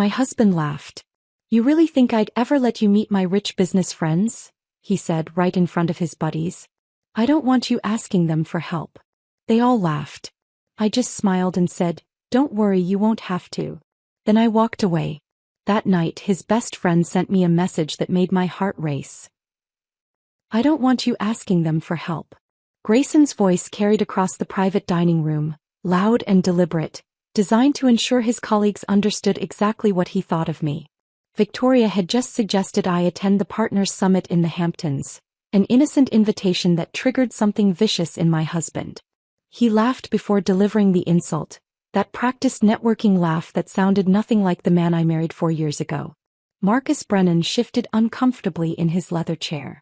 My husband laughed. "You really think I'd ever let you meet my rich business friends?" he said right in front of his buddies. "I don't want you asking them for help." They all laughed. I just smiled and said, "Don't worry, you won't have to." Then I walked away. That night his best friend sent me a message that made my heart race. "I don't want you asking them for help." Grayson's voice carried across the private dining room, loud and deliberate, designed to ensure his colleagues understood exactly what he thought of me. Victoria had just suggested I attend the Partners Summit in the Hamptons, an innocent invitation that triggered something vicious in my husband. He laughed before delivering the insult, that practiced networking laugh that sounded nothing like the man I married 4 years ago. Marcus Brennan shifted uncomfortably in his leather chair.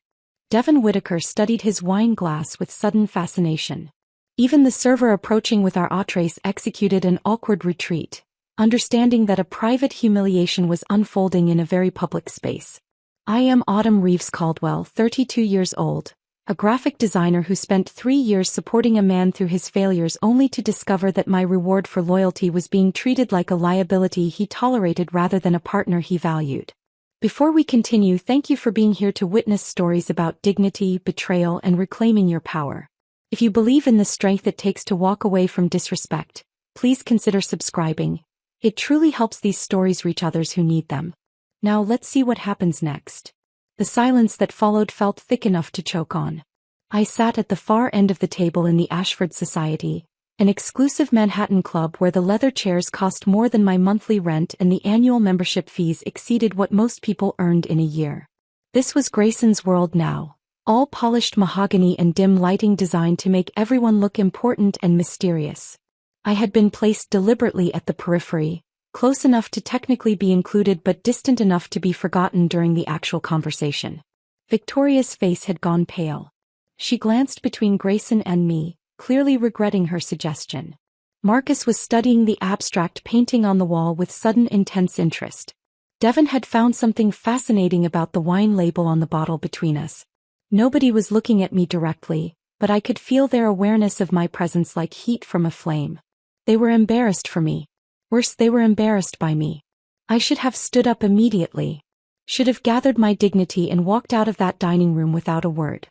Devon Whitaker studied his wine glass with sudden fascination. Even the server approaching with our entrees executed an awkward retreat, understanding that a private humiliation was unfolding in a very public space. I am Autumn Reeves Caldwell, 32 years old, a graphic designer who spent 3 years supporting a man through his failures only to discover that my reward for loyalty was being treated like a liability he tolerated rather than a partner he valued. Before we continue, thank you for being here to witness stories about dignity, betrayal, and reclaiming your power. If you believe in the strength it takes to walk away from disrespect, please consider subscribing. It truly helps these stories reach others who need them. Now let's see what happens next. The silence that followed felt thick enough to choke on. I sat at the far end of the table in the Ashford Society, an exclusive Manhattan club where the leather chairs cost more than my monthly rent and the annual membership fees exceeded what most people earned in a year. This was Grayson's world now, all polished mahogany and dim lighting designed to make everyone look important and mysterious. I had been placed deliberately at the periphery, close enough to technically be included but distant enough to be forgotten during the actual conversation. Victoria's face had gone pale. She glanced between Grayson and me, clearly regretting her suggestion. Marcus was studying the abstract painting on the wall with sudden intense interest. Devon had found something fascinating about the wine label on the bottle between us. Nobody was looking at me directly, but I could feel their awareness of my presence like heat from a flame. They were embarrassed for me. Worse, they were embarrassed by me. I should have stood up immediately. Should have gathered my dignity and walked out of that dining room without a word.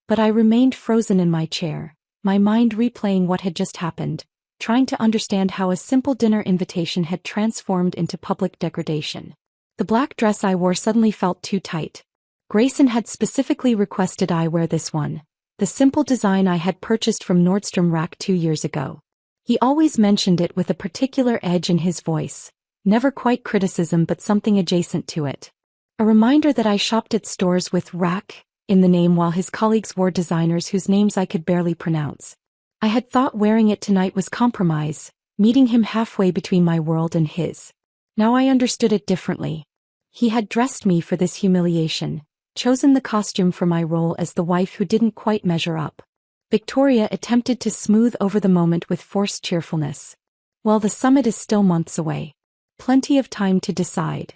But I remained frozen in my chair, my mind replaying what had just happened, trying to understand how a simple dinner invitation had transformed into public degradation. The black dress I wore suddenly felt too tight. Grayson had specifically requested I wear this one, the simple design I had purchased from Nordstrom Rack 2 years ago. He always mentioned it with a particular edge in his voice, never quite criticism but something adjacent to it. A reminder that I shopped at stores with Rack in the name while his colleagues wore designers whose names I could barely pronounce. I had thought wearing it tonight was compromise, meeting him halfway between my world and his. Now I understood it differently. He had dressed me for this humiliation, chosen the costume for my role as the wife who didn't quite measure up. Victoria attempted to smooth over the moment with forced cheerfulness. Well, the summit is still months away. Plenty of time to decide.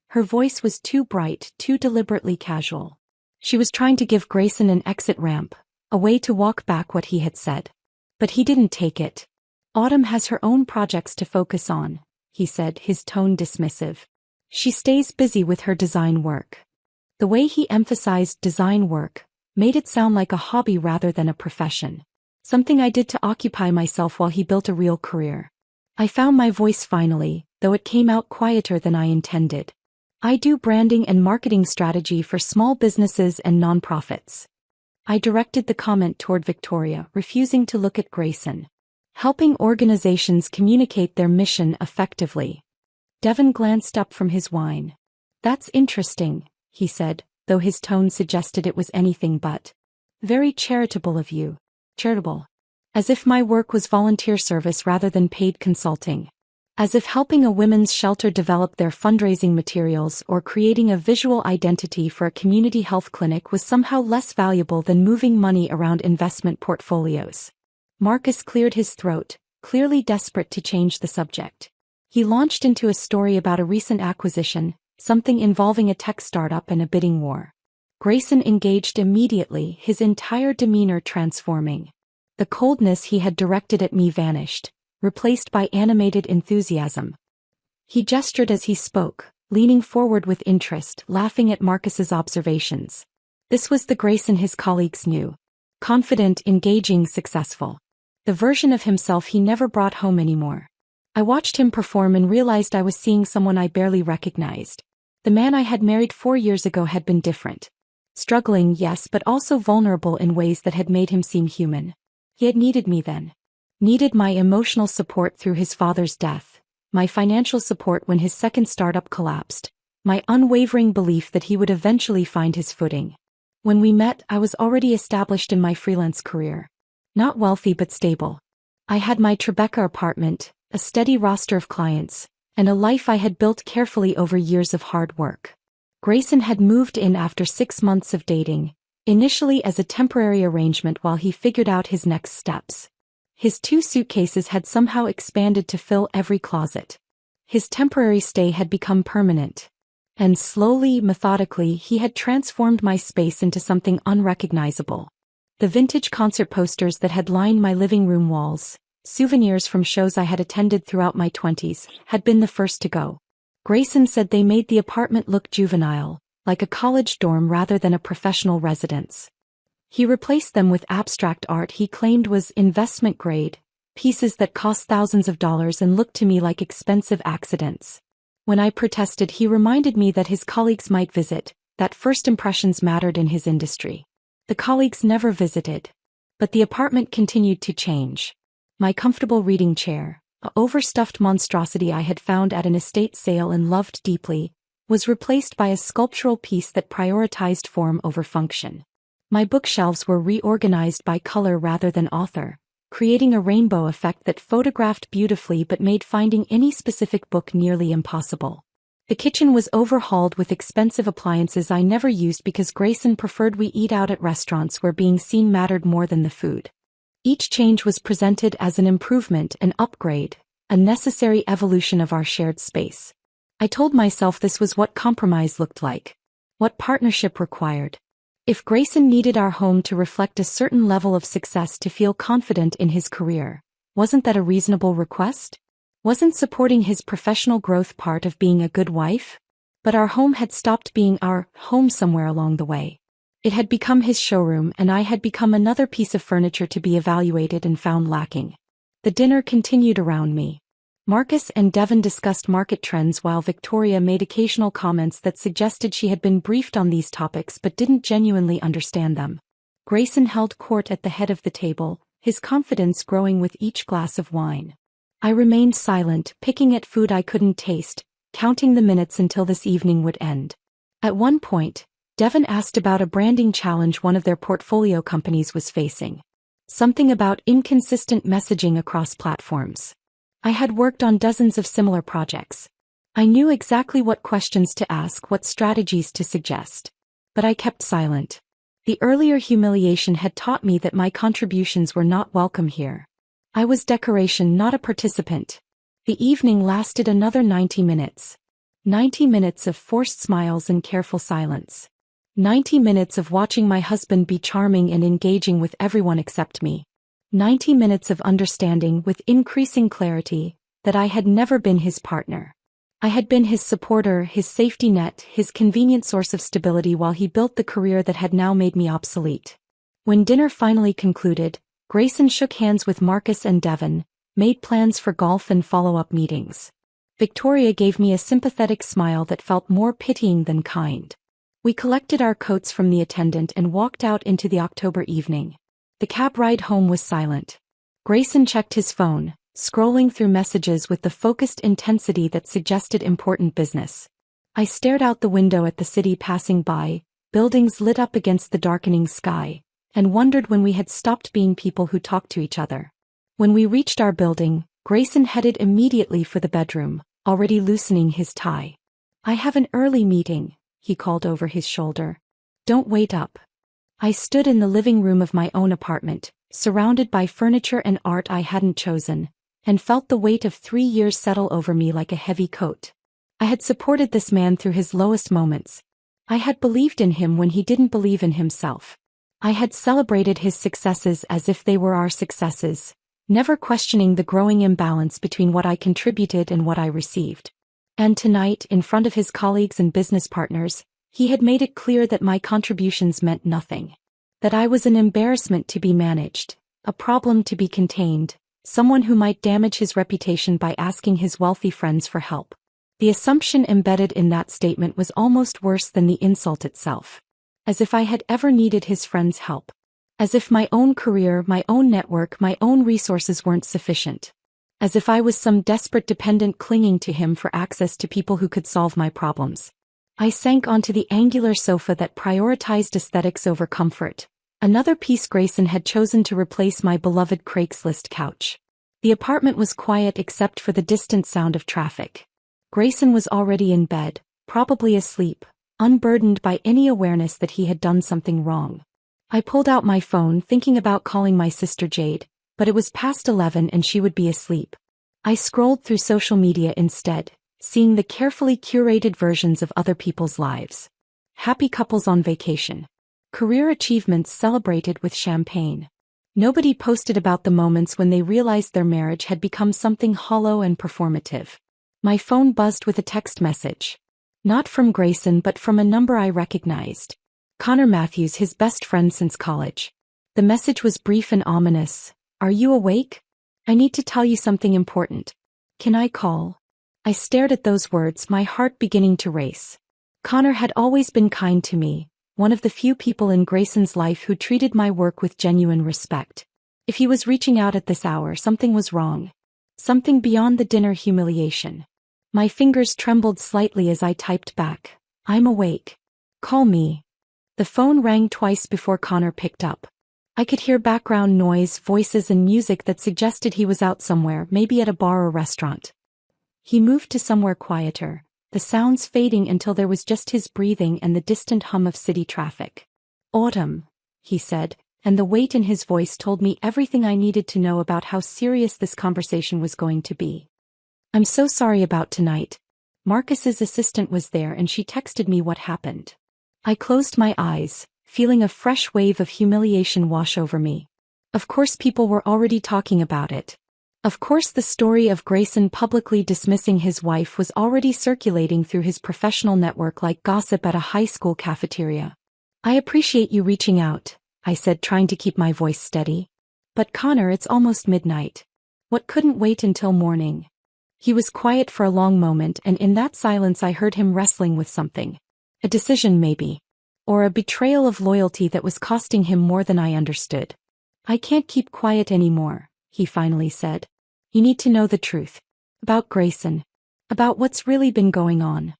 Her voice was too bright, too deliberately casual. She was trying to give Grayson an exit ramp, a way to walk back what he had said. But he didn't take it. Autumn has her own projects to focus on, he said, his tone dismissive. She stays busy with her design work. The way he emphasized design work made it sound like a hobby rather than a profession. Something I did to occupy myself while he built a real career. I found my voice finally, though it came out quieter than I intended. I do branding and marketing strategy for small businesses and nonprofits. I directed the comment toward Victoria, refusing to look at Grayson. Helping organizations communicate their mission effectively. Devon glanced up from his wine. That's interesting, he said, though his tone suggested it was anything but. Very charitable of you. Charitable. As if my work was volunteer service rather than paid consulting. As if helping a women's shelter develop their fundraising materials or creating a visual identity for a community health clinic was somehow less valuable than moving money around investment portfolios. Marcus cleared his throat, clearly desperate to change the subject. He launched into a story about a recent acquisition, something involving a tech startup and a bidding war. Grayson engaged immediately, his entire demeanor transforming. The coldness he had directed at me vanished, replaced by animated enthusiasm. He gestured as he spoke, leaning forward with interest, laughing at Marcus's observations. This was the Grayson his colleagues knew. Confident, engaging, successful. The version of himself he never brought home anymore. I watched him perform and realized I was seeing someone I barely recognized. The man I had married 4 years ago had been different. Struggling, yes, but also vulnerable in ways that had made him seem human. He had needed me then. Needed my emotional support through his father's death, my financial support when his second startup collapsed, my unwavering belief that he would eventually find his footing. When we met, I was already established in my freelance career. Not wealthy but stable. I had my Tribeca apartment, a steady roster of clients, and a life I had built carefully over years of hard work. Grayson had moved in after 6 months of dating, initially as a temporary arrangement while he figured out his next steps. His 2 suitcases had somehow expanded to fill every closet. His temporary stay had become permanent. And slowly, methodically, he had transformed my space into something unrecognizable. The vintage concert posters that had lined my living room walls, souvenirs from shows I had attended throughout my 20s, had been the first to go. Grayson said they made the apartment look juvenile, like a college dorm rather than a professional residence. He replaced them with abstract art he claimed was investment grade, pieces that cost thousands of dollars and looked to me like expensive accidents. When I protested, he reminded me that his colleagues might visit, that first impressions mattered in his industry. The colleagues never visited. But the apartment continued to change. My comfortable reading chair, a overstuffed monstrosity I had found at an estate sale and loved deeply, was replaced by a sculptural piece that prioritized form over function. My bookshelves were reorganized by color rather than author, creating a rainbow effect that photographed beautifully but made finding any specific book nearly impossible. The kitchen was overhauled with expensive appliances I never used because Grayson preferred we eat out at restaurants where being seen mattered more than the food. Each change was presented as an improvement, an upgrade, a necessary evolution of our shared space. I told myself this was what compromise looked like, what partnership required. If Grayson needed our home to reflect a certain level of success to feel confident in his career, wasn't that a reasonable request? Wasn't supporting his professional growth part of being a good wife? But our home had stopped being our home somewhere along the way. It had become his showroom and I had become another piece of furniture to be evaluated and found lacking. The dinner continued around me. Marcus and Devon discussed market trends while Victoria made occasional comments that suggested she had been briefed on these topics but didn't genuinely understand them. Grayson held court at the head of the table, his confidence growing with each glass of wine. I remained silent, picking at food I couldn't taste, counting the minutes until this evening would end. At one point, Devon asked about a branding challenge one of their portfolio companies was facing. Something about inconsistent messaging across platforms. I had worked on dozens of similar projects. I knew exactly what questions to ask, what strategies to suggest. But I kept silent. The earlier humiliation had taught me that my contributions were not welcome here. I was decoration, not a participant. The evening lasted another 90 minutes. 90 minutes of forced smiles and careful silence. 90 minutes of watching my husband be charming and engaging with everyone except me. 90 minutes of understanding with increasing clarity that I had never been his partner. I had been his supporter, his safety net, his convenient source of stability while he built the career that had now made me obsolete. When dinner finally concluded, Grayson shook hands with Marcus and Devon, made plans for golf and follow-up meetings. Victoria gave me a sympathetic smile that felt more pitying than kind. We collected our coats from the attendant and walked out into the October evening. The cab ride home was silent. Grayson checked his phone, scrolling through messages with the focused intensity that suggested important business. I stared out the window at the city passing by, buildings lit up against the darkening sky, and wondered when we had stopped being people who talked to each other. When we reached our building, Grayson headed immediately for the bedroom, already loosening his tie. "I have an early meeting," he called over his shoulder. "Don't wait up." I stood in the living room of my own apartment, surrounded by furniture and art I hadn't chosen, and felt the weight of 3 years settle over me like a heavy coat. I had supported this man through his lowest moments. I had believed in him when he didn't believe in himself. I had celebrated his successes as if they were our successes, never questioning the growing imbalance between what I contributed and what I received. And tonight, in front of his colleagues and business partners, he had made it clear that my contributions meant nothing. That I was an embarrassment to be managed, a problem to be contained, someone who might damage his reputation by asking his wealthy friends for help. The assumption embedded in that statement was almost worse than the insult itself. As if I had ever needed his friends' help. As if my own career, my own network, my own resources weren't sufficient. As if I was some desperate dependent clinging to him for access to people who could solve my problems. I sank onto the angular sofa that prioritized aesthetics over comfort. Another piece Grayson had chosen to replace my beloved Craigslist couch. The apartment was quiet except for the distant sound of traffic. Grayson was already in bed, probably asleep, unburdened by any awareness that he had done something wrong. I pulled out my phone thinking about calling my sister Jade, but it was past 11 and she would be asleep. I scrolled through social media instead, seeing the carefully curated versions of other people's lives. Happy couples on vacation. Career achievements celebrated with champagne. Nobody posted about the moments when they realized their marriage had become something hollow and performative. My phone buzzed with a text message. Not from Grayson but from a number I recognized. Connor Matthews, his best friend since college. The message was brief and ominous. Are you awake? I need to tell you something important. Can I call? I stared at those words, my heart beginning to race. Connor had always been kind to me, one of the few people in Grayson's life who treated my work with genuine respect. If he was reaching out at this hour, something was wrong. Something beyond the dinner humiliation. My fingers trembled slightly as I typed back. I'm awake. Call me. The phone rang twice before Connor picked up. I could hear background noise, voices and music that suggested he was out somewhere, maybe at a bar or restaurant. He moved to somewhere quieter, the sounds fading until there was just his breathing and the distant hum of city traffic. Autumn, he said, and the weight in his voice told me everything I needed to know about how serious this conversation was going to be. I'm so sorry about tonight. Marcus's assistant was there and she texted me what happened. I closed my eyes, feeling a fresh wave of humiliation wash over me. Of course people were already talking about it. Of course the story of Grayson publicly dismissing his wife was already circulating through his professional network like gossip at a high school cafeteria. I appreciate you reaching out, I said, trying to keep my voice steady. But Connor, it's almost midnight. What couldn't wait until morning? He was quiet for a long moment, and in that silence I heard him wrestling with something. A decision maybe. Or a betrayal of loyalty that was costing him more than I understood. I can't keep quiet anymore, he finally said. You need to know the truth. About Grayson. About what's really been going on.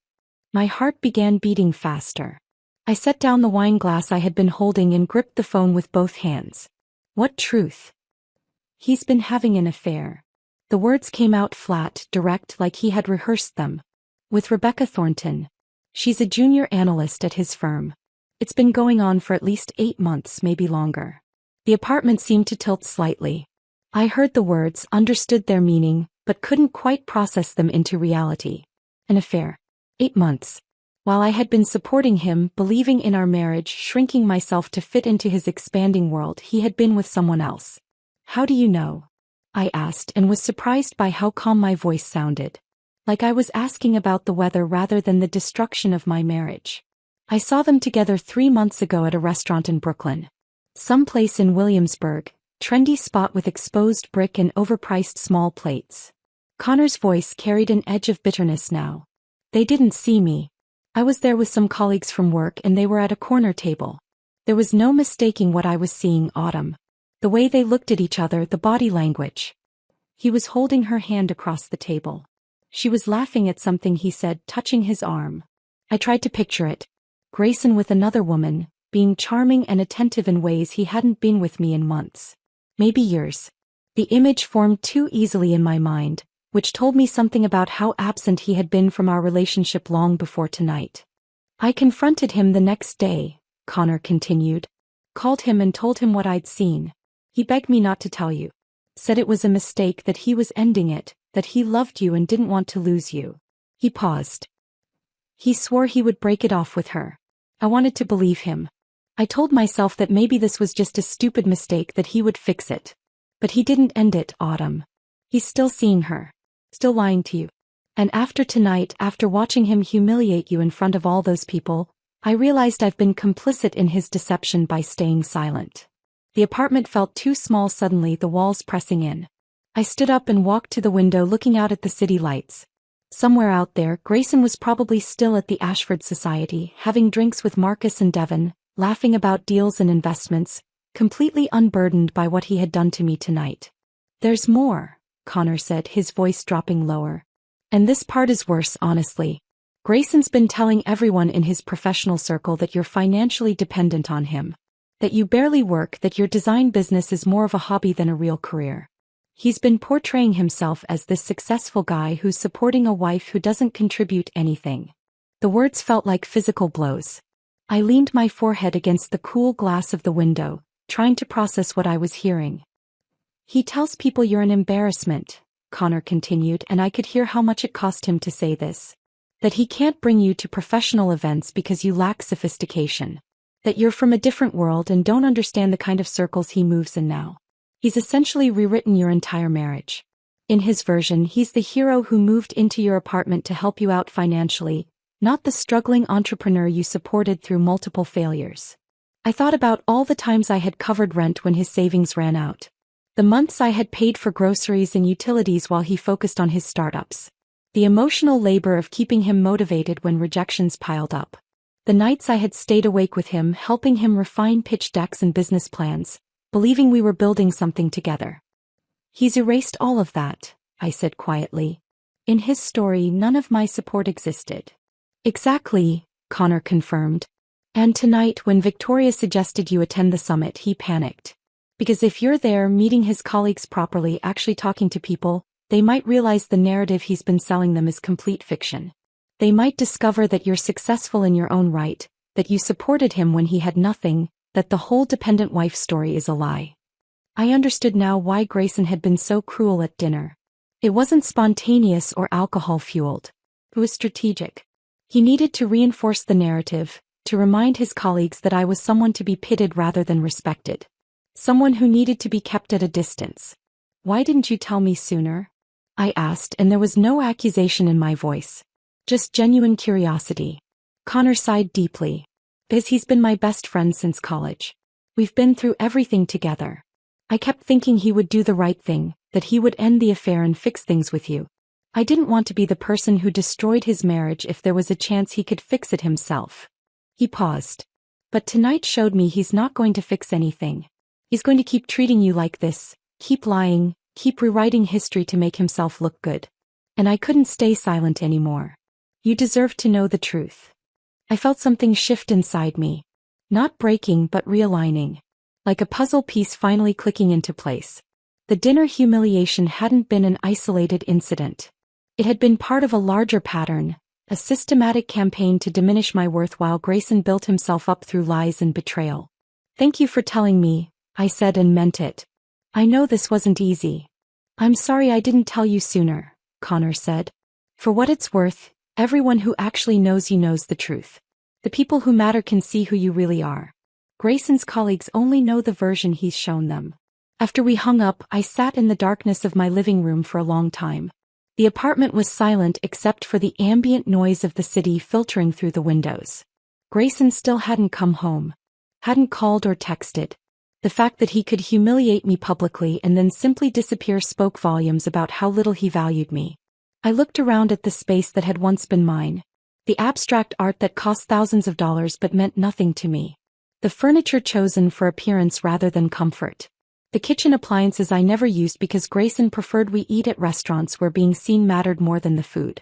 My heart began beating faster. I set down the wine glass I had been holding and gripped the phone with both hands. What truth? He's been having an affair. The words came out flat, direct, like he had rehearsed them. With Rebecca Thornton. She's a junior analyst at his firm. It's been going on for at least 8 months, maybe longer. The apartment seemed to tilt slightly. I heard the words, understood their meaning, but couldn't quite process them into reality. An affair. 8 months. While I had been supporting him, believing in our marriage, shrinking myself to fit into his expanding world, he had been with someone else. How do you know? I asked and was surprised by how calm my voice sounded. Like I was asking about the weather rather than the destruction of my marriage. I saw them together 3 months ago at a restaurant in Brooklyn. Someplace in Williamsburg, trendy spot with exposed brick and overpriced small plates. Connor's voice carried an edge of bitterness now. They didn't see me. I was there with some colleagues from work and they were at a corner table. There was no mistaking what I was seeing, Autumn. The way they looked at each other, the body language. He was holding her hand across the table. She was laughing at something he said, touching his arm. I tried to picture it. Grayson with another woman, being charming and attentive in ways he hadn't been with me in months. Maybe years. The image formed too easily in my mind, which told me something about how absent he had been from our relationship long before tonight. I confronted him the next day, Connor continued. Called him and told him what I'd seen. He begged me not to tell you. Said it was a mistake, that he was ending it, that he loved you and didn't want to lose you. He paused. He swore he would break it off with her. I wanted to believe him. I told myself that maybe this was just a stupid mistake, that he would fix it. But he didn't end it, Autumn. He's still seeing her. Still lying to you. And after tonight, after watching him humiliate you in front of all those people, I realized I've been complicit in his deception by staying silent. The apartment felt too small suddenly, the walls pressing in. I stood up and walked to the window looking out at the city lights. Somewhere out there, Grayson was probably still at the Ashford Society, having drinks with Marcus and Devon, laughing about deals and investments, completely unburdened by what he had done to me tonight. "There's more," Connor said, his voice dropping lower. "And this part is worse, honestly. Grayson's been telling everyone in his professional circle that you're financially dependent on him. That you barely work, that your design business is more of a hobby than a real career. He's been portraying himself as this successful guy who's supporting a wife who doesn't contribute anything." The words felt like physical blows. I leaned my forehead against the cool glass of the window, trying to process what I was hearing. "He tells people you're an embarrassment," Connor continued, and I could hear how much it cost him to say this. "That he can't bring you to professional events because you lack sophistication. That you're from a different world and don't understand the kind of circles he moves in now. He's essentially rewritten your entire marriage. In his version, he's the hero who moved into your apartment to help you out financially, not the struggling entrepreneur you supported through multiple failures." I thought about all the times I had covered rent when his savings ran out. The months I had paid for groceries and utilities while he focused on his startups. The emotional labor of keeping him motivated when rejections piled up. The nights I had stayed awake with him, helping him refine pitch decks and business plans, believing we were building something together. "He's erased all of that," I said quietly. "In his story, none of my support existed." "Exactly," Connor confirmed. "And tonight, when Victoria suggested you attend the summit, he panicked. Because if you're there, meeting his colleagues properly, actually talking to people, they might realize the narrative he's been selling them is complete fiction. They might discover that you're successful in your own right, that you supported him when he had nothing, that the whole dependent wife story is a lie." I understood now why Grayson had been so cruel at dinner. It wasn't spontaneous or alcohol-fueled. It was strategic. He needed to reinforce the narrative, to remind his colleagues that I was someone to be pitied rather than respected. Someone who needed to be kept at a distance. "Why didn't you tell me sooner?" I asked, and there was no accusation in my voice. Just genuine curiosity. Connor sighed deeply. "Because he's been my best friend since college. We've been through everything together. I kept thinking he would do the right thing, that he would end the affair and fix things with you. I didn't want to be the person who destroyed his marriage if there was a chance he could fix it himself." He paused. "But tonight showed me he's not going to fix anything. He's going to keep treating you like this, keep lying, keep rewriting history to make himself look good." And I couldn't stay silent anymore. "You deserve to know the truth." I felt something shift inside me. Not breaking but realigning. Like a puzzle piece finally clicking into place. The dinner humiliation hadn't been an isolated incident. It had been part of a larger pattern, a systematic campaign to diminish my worth while Grayson built himself up through lies and betrayal. "Thank you for telling me," I said, and meant it. "I know this wasn't easy." "I'm sorry I didn't tell you sooner," Connor said. "For what it's worth, everyone who actually knows you knows the truth. The people who matter can see who you really are. Grayson's colleagues only know the version he's shown them." After we hung up, I sat in the darkness of my living room for a long time. The apartment was silent except for the ambient noise of the city filtering through the windows. Grayson still hadn't come home. Hadn't called or texted. The fact that he could humiliate me publicly and then simply disappear spoke volumes about how little he valued me. I looked around at the space that had once been mine. The abstract art that cost thousands of dollars but meant nothing to me. The furniture chosen for appearance rather than comfort. The kitchen appliances I never used because Grayson preferred we eat at restaurants where being seen mattered more than the food.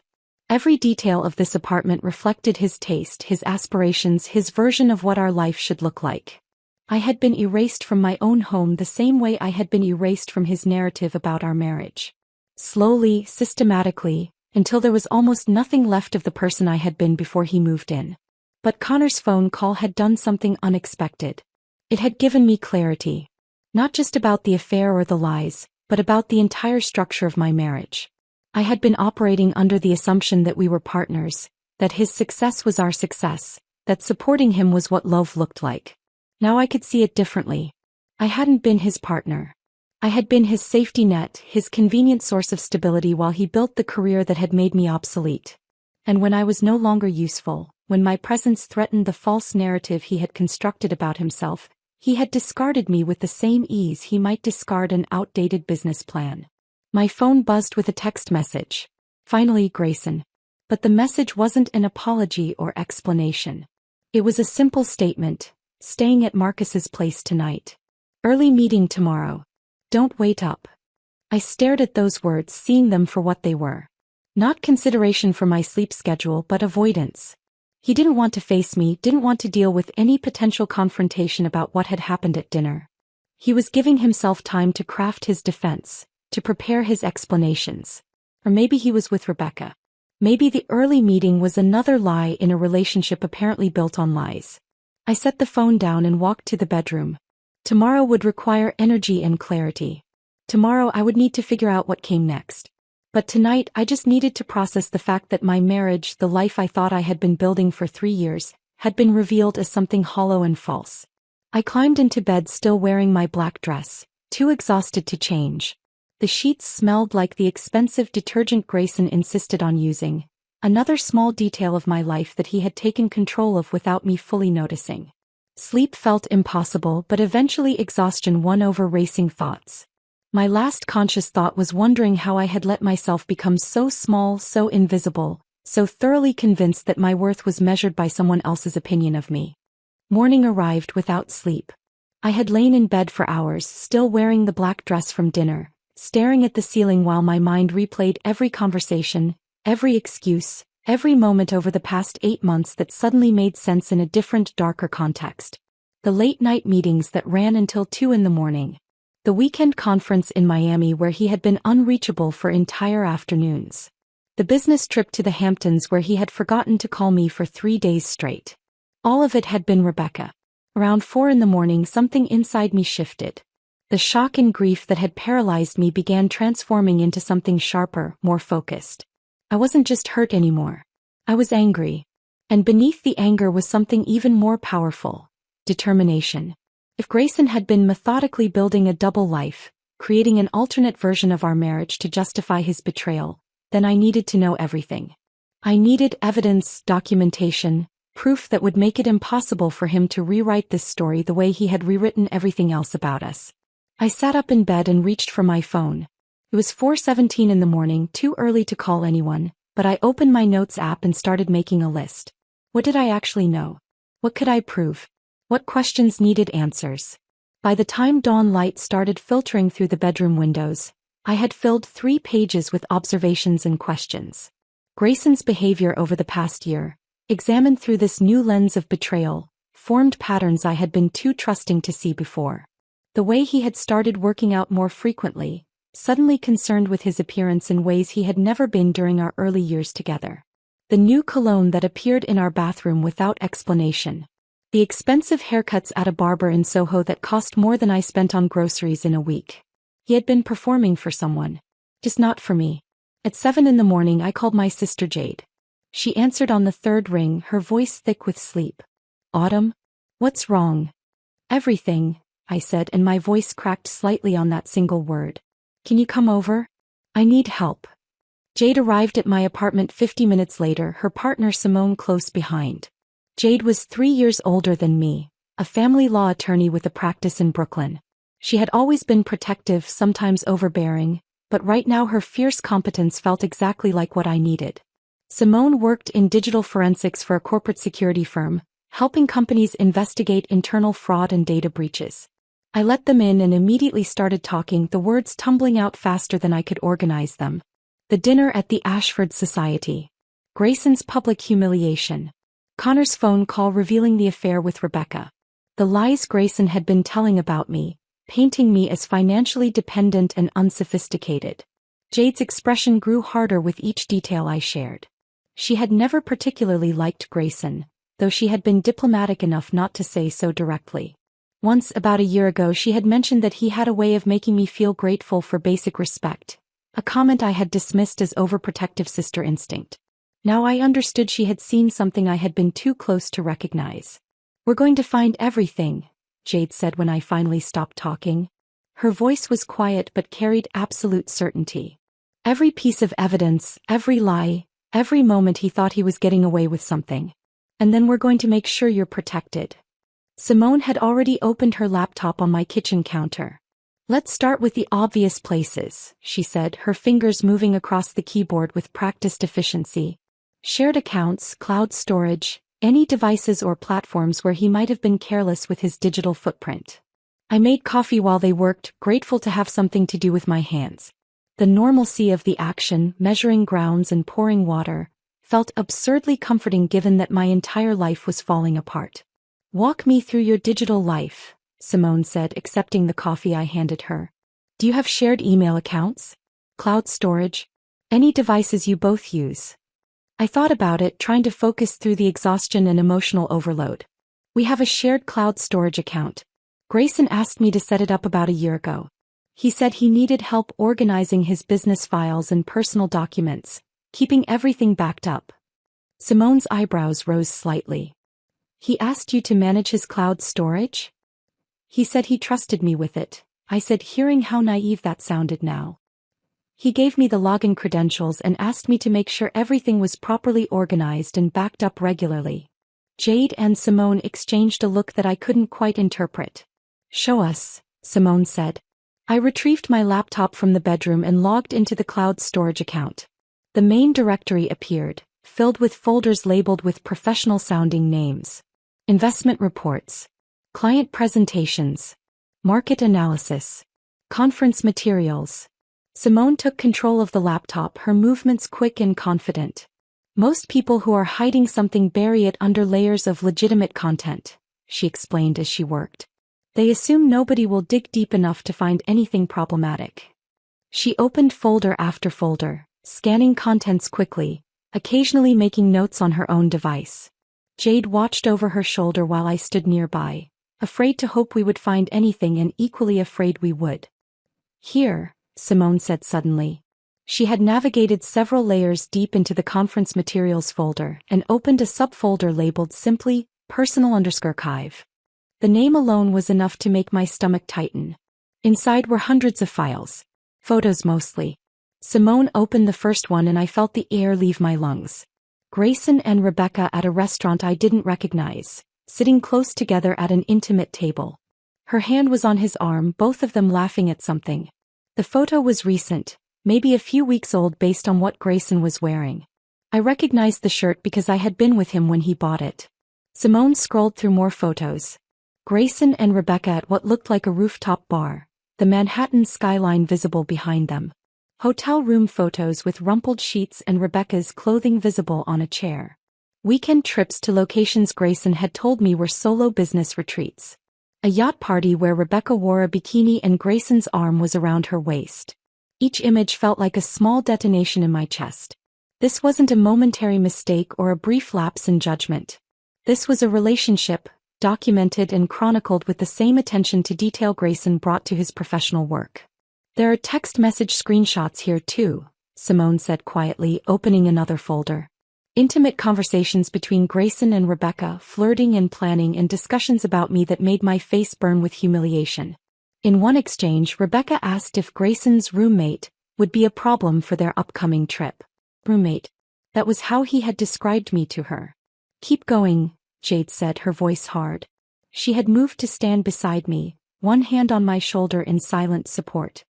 Every detail of this apartment reflected his taste, his aspirations, his version of what our life should look like. I had been erased from my own home the same way I had been erased from his narrative about our marriage. Slowly, systematically, until there was almost nothing left of the person I had been before he moved in. But Connor's phone call had done something unexpected. It had given me clarity. Not just about the affair or the lies, but about the entire structure of my marriage. I had been operating under the assumption that we were partners, that his success was our success, that supporting him was what love looked like. Now I could see it differently. I hadn't been his partner. I had been his safety net, his convenient source of stability while he built the career that had made me obsolete. And when I was no longer useful, when my presence threatened the false narrative he had constructed about himself, he had discarded me with the same ease he might discard an outdated business plan. My phone buzzed with a text message. Finally, Grayson. But the message wasn't an apology or explanation. It was a simple statement: staying at Marcus's place tonight. Early meeting tomorrow. Don't wait up. I stared at those words, seeing them for what they were. Not consideration for my sleep schedule, but avoidance. He didn't want to face me, didn't want to deal with any potential confrontation about what had happened at dinner. He was giving himself time to craft his defense, to prepare his explanations. Or maybe he was with Rebecca. Maybe the early meeting was another lie in a relationship apparently built on lies. I set the phone down and walked to the bedroom. Tomorrow would require energy and clarity. Tomorrow I would need to figure out what came next. But tonight I just needed to process the fact that my marriage, the life I thought I had been building for 3 years, had been revealed as something hollow and false. I climbed into bed still wearing my black dress, too exhausted to change. The sheets smelled like the expensive detergent Grayson insisted on using, another small detail of my life that he had taken control of without me fully noticing. Sleep felt impossible, but eventually exhaustion won over racing thoughts. My last conscious thought was wondering how I had let myself become so small, so invisible, so thoroughly convinced that my worth was measured by someone else's opinion of me. Morning arrived without sleep. I had lain in bed for hours, still wearing the black dress from dinner, staring at the ceiling while my mind replayed every conversation, every excuse, every moment over the past 8 months that suddenly made sense in a different, darker context. The late-night meetings that ran until 2 in the morning. The weekend conference in Miami where he had been unreachable for entire afternoons. The business trip to the Hamptons where he had forgotten to call me for 3 days straight. All of it had been Rebecca. Around 4 in the morning something inside me shifted. The shock and grief that had paralyzed me began transforming into something sharper, more focused. I wasn't just hurt anymore. I was angry. And beneath the anger was something even more powerful: determination. If Grayson had been methodically building a double life, creating an alternate version of our marriage to justify his betrayal, then I needed to know everything. I needed evidence, documentation, proof that would make it impossible for him to rewrite this story the way he had rewritten everything else about us. I sat up in bed and reached for my phone. It was 4:17 in the morning, too early to call anyone, but I opened my notes app and started making a list. What did I actually know? What could I prove? What questions needed answers? By the time dawn light started filtering through the bedroom windows, I had filled 3 pages with observations and questions. Grayson's behavior over the past year, examined through this new lens of betrayal, formed patterns I had been too trusting to see before. The way he had started working out more frequently, suddenly concerned with his appearance in ways he had never been during our early years together. The new cologne that appeared in our bathroom without explanation. The expensive haircuts at a barber in Soho that cost more than I spent on groceries in a week. He had been performing for someone. Just not for me. At 7 in the morning I called my sister Jade. She answered on the 3rd ring, her voice thick with sleep. "Autumn? What's wrong?" "Everything," I said, and my voice cracked slightly on that single word. "Can you come over? I need help." Jade arrived at my apartment 50 minutes later, her partner Simone close behind. Jade was 3 years older than me, a family law attorney with a practice in Brooklyn. She had always been protective, sometimes overbearing, but right now her fierce competence felt exactly like what I needed. Simone worked in digital forensics for a corporate security firm, helping companies investigate internal fraud and data breaches. I let them in and immediately started talking, the words tumbling out faster than I could organize them. The dinner at the Ashford Society. Grayson's public humiliation. Connor's phone call revealing the affair with Rebecca. The lies Grayson had been telling about me, painting me as financially dependent and unsophisticated. Jade's expression grew harder with each detail I shared. She had never particularly liked Grayson, though she had been diplomatic enough not to say so directly. Once, about a year ago, she had mentioned that he had a way of making me feel grateful for basic respect, a comment I had dismissed as overprotective sister instinct. Now I understood she had seen something I had been too close to recognize. "We're going to find everything," Jade said when I finally stopped talking. Her voice was quiet but carried absolute certainty. Every piece of evidence, every lie, every moment he thought he was getting away with something. And then we're going to make sure you're protected. Simone had already opened her laptop on my kitchen counter. Let's start with the obvious places, she said, her fingers moving across the keyboard with practiced efficiency. Shared accounts, cloud storage, any devices or platforms where he might have been careless with his digital footprint. I made coffee while they worked, grateful to have something to do with my hands. The normalcy of the action, measuring grounds and pouring water, felt absurdly comforting given that my entire life was falling apart. Walk me through your digital life, Simone said, accepting the coffee I handed her. Do you have shared email accounts? Cloud storage? Any devices you both use? I thought about it, trying to focus through the exhaustion and emotional overload. We have a shared cloud storage account. Grayson asked me to set it up about a year ago. He said he needed help organizing his business files and personal documents, keeping everything backed up. Simone's eyebrows rose slightly. He asked you to manage his cloud storage? He said he trusted me with it, I said, hearing how naive that sounded now. He gave me the login credentials and asked me to make sure everything was properly organized and backed up regularly. Jade and Simone exchanged a look that I couldn't quite interpret. Show us, Simone said. I retrieved my laptop from the bedroom and logged into the cloud storage account. The main directory appeared, filled with folders labeled with professional-sounding names. Investment reports, client presentations, market analysis, conference materials. Simone took control of the laptop, her movements quick and confident. Most people who are hiding something bury it under layers of legitimate content, she explained as she worked. They assume nobody will dig deep enough to find anything problematic. She opened folder after folder, scanning contents quickly, occasionally making notes on her own device. Jade watched over her shoulder while I stood nearby, afraid to hope we would find anything and equally afraid we would. Here, Simone said suddenly. She had navigated several layers deep into the conference materials folder and opened a subfolder labeled simply, personal_archive. The name alone was enough to make my stomach tighten. Inside were hundreds of files. Photos mostly. Simone opened the first one and I felt the air leave my lungs. Grayson and Rebecca at a restaurant I didn't recognize, sitting close together at an intimate table. Her hand was on his arm, both of them laughing at something. The photo was recent, maybe a few weeks old based on what Grayson was wearing. I recognized the shirt because I had been with him when he bought it. Simone scrolled through more photos. Grayson and Rebecca at what looked like a rooftop bar, the Manhattan skyline visible behind them. Hotel room photos with rumpled sheets and Rebecca's clothing visible on a chair. Weekend trips to locations Grayson had told me were solo business retreats. A yacht party where Rebecca wore a bikini and Grayson's arm was around her waist. Each image felt like a small detonation in my chest. This wasn't a momentary mistake or a brief lapse in judgment. This was a relationship, documented and chronicled with the same attention to detail Grayson brought to his professional work. There are text message screenshots here too, Simone said quietly, opening another folder. Intimate conversations between Grayson and Rebecca, flirting and planning, and discussions about me that made my face burn with humiliation. In one exchange, Rebecca asked if Grayson's roommate would be a problem for their upcoming trip. Roommate. That was how he had described me to her. Keep going, Jade said, her voice hard. She had moved to stand beside me, one hand on my shoulder in silent support.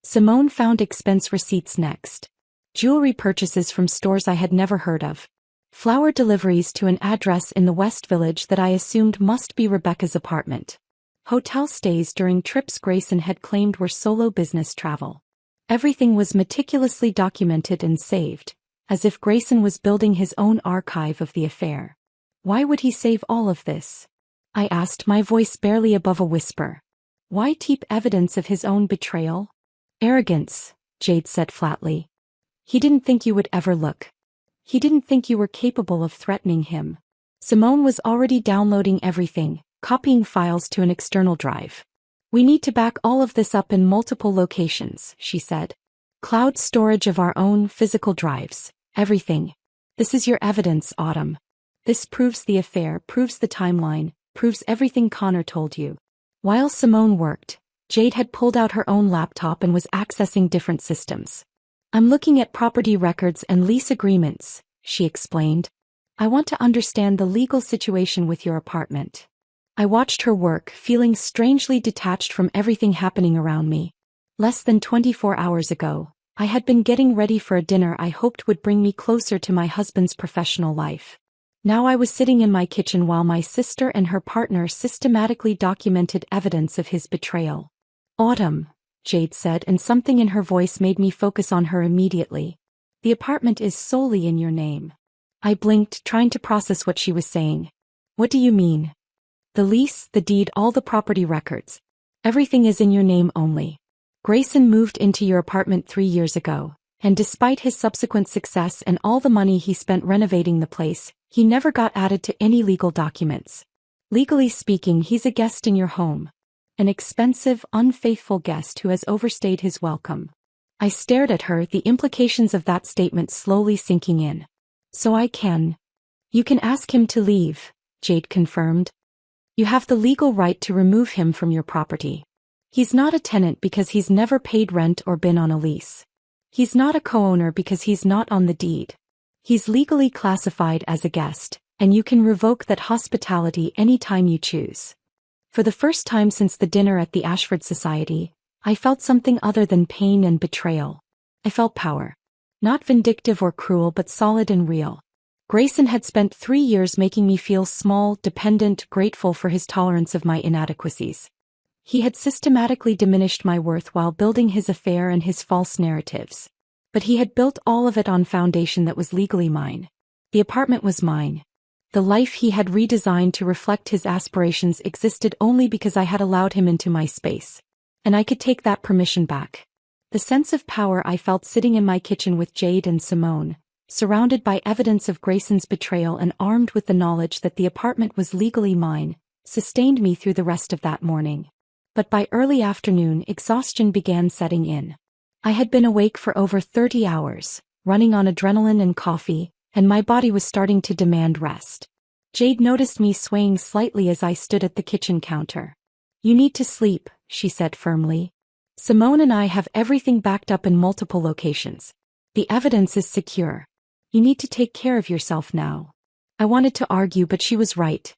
Simone found expense receipts next. Jewelry purchases from stores I had never heard of. Flower deliveries to an address in the West Village that I assumed must be Rebecca's apartment. Hotel stays during trips Grayson had claimed were solo business travel. Everything was meticulously documented and saved, as if Grayson was building his own archive of the affair. Why would he save all of this? I asked, my voice barely above a whisper. Why keep evidence of his own betrayal? Arrogance, Jade said flatly. He didn't think you would ever look. He didn't think you were capable of threatening him. Simone was already downloading everything, copying files to an external drive. We need to back all of this up in multiple locations, she said. Cloud storage of our own physical drives, everything. This is your evidence, Autumn. This proves the affair, proves the timeline, proves everything Connor told you. While Simone worked, Jade had pulled out her own laptop and was accessing different systems. I'm looking at property records and lease agreements, she explained. I want to understand the legal situation with your apartment. I watched her work, feeling strangely detached from everything happening around me. Less than 24 hours ago, I had been getting ready for a dinner I hoped would bring me closer to my husband's professional life. Now I was sitting in my kitchen while my sister and her partner systematically documented evidence of his betrayal. Autumn, Jade said, and something in her voice made me focus on her immediately. The apartment is solely in your name. I blinked, trying to process what she was saying. What do you mean? The lease, the deed, all the property records. Everything is in your name only. Grayson moved into your apartment 3 years ago, and despite his subsequent success and all the money he spent renovating the place, he never got added to any legal documents. Legally speaking, he's a guest in your home. An expensive, unfaithful guest who has overstayed his welcome. I stared at her, the implications of that statement slowly sinking in. So you can ask him to leave, Jade confirmed. You have the legal right to remove him from your property. He's not a tenant because he's never paid rent or been on a lease. He's not a co-owner because he's not on the deed. He's legally classified as a guest, and you can revoke that hospitality anytime you choose. For the first time since the dinner at the Ashford Society, I felt something other than pain and betrayal. I felt power. Not vindictive or cruel, but solid and real. Grayson had spent 3 years making me feel small, dependent, grateful for his tolerance of my inadequacies. He had systematically diminished my worth while building his affair and his false narratives. But he had built all of it on foundation that was legally mine. The apartment was mine. The life he had redesigned to reflect his aspirations existed only because I had allowed him into my space. And I could take that permission back. The sense of power I felt sitting in my kitchen with Jade and Simone, surrounded by evidence of Grayson's betrayal and armed with the knowledge that the apartment was legally mine, sustained me through the rest of that morning. But by early afternoon, exhaustion began setting in. I had been awake for over 30 hours, running on adrenaline and coffee, and my body was starting to demand rest. Jade noticed me swaying slightly as I stood at the kitchen counter. You need to sleep, she said firmly. Simone and I have everything backed up in multiple locations. The evidence is secure. You need to take care of yourself now. I wanted to argue, but she was right.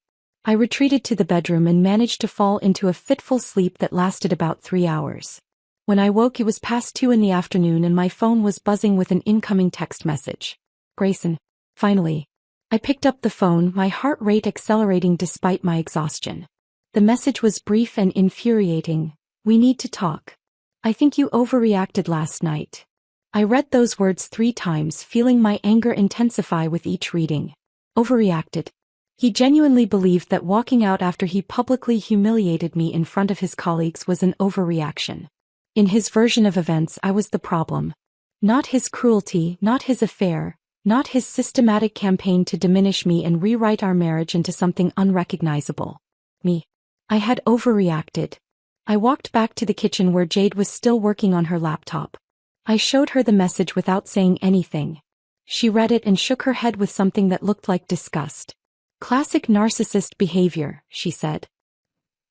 I retreated to the bedroom and managed to fall into a fitful sleep that lasted about 3 hours. When I woke, it was past 2 in the afternoon and my phone was buzzing with an incoming text message. Grayson. Finally. I picked up the phone, my heart rate accelerating despite my exhaustion. The message was brief and infuriating. We need to talk. I think you overreacted last night. I read those words 3 times, feeling my anger intensify with each reading. Overreacted. He genuinely believed that walking out after he publicly humiliated me in front of his colleagues was an overreaction. In his version of events, I was the problem. Not his cruelty, not his affair, not his systematic campaign to diminish me and rewrite our marriage into something unrecognizable. Me. I had overreacted. I walked back to the kitchen where Jade was still working on her laptop. I showed her the message without saying anything. She read it and shook her head with something that looked like disgust. Classic narcissist behavior, she said.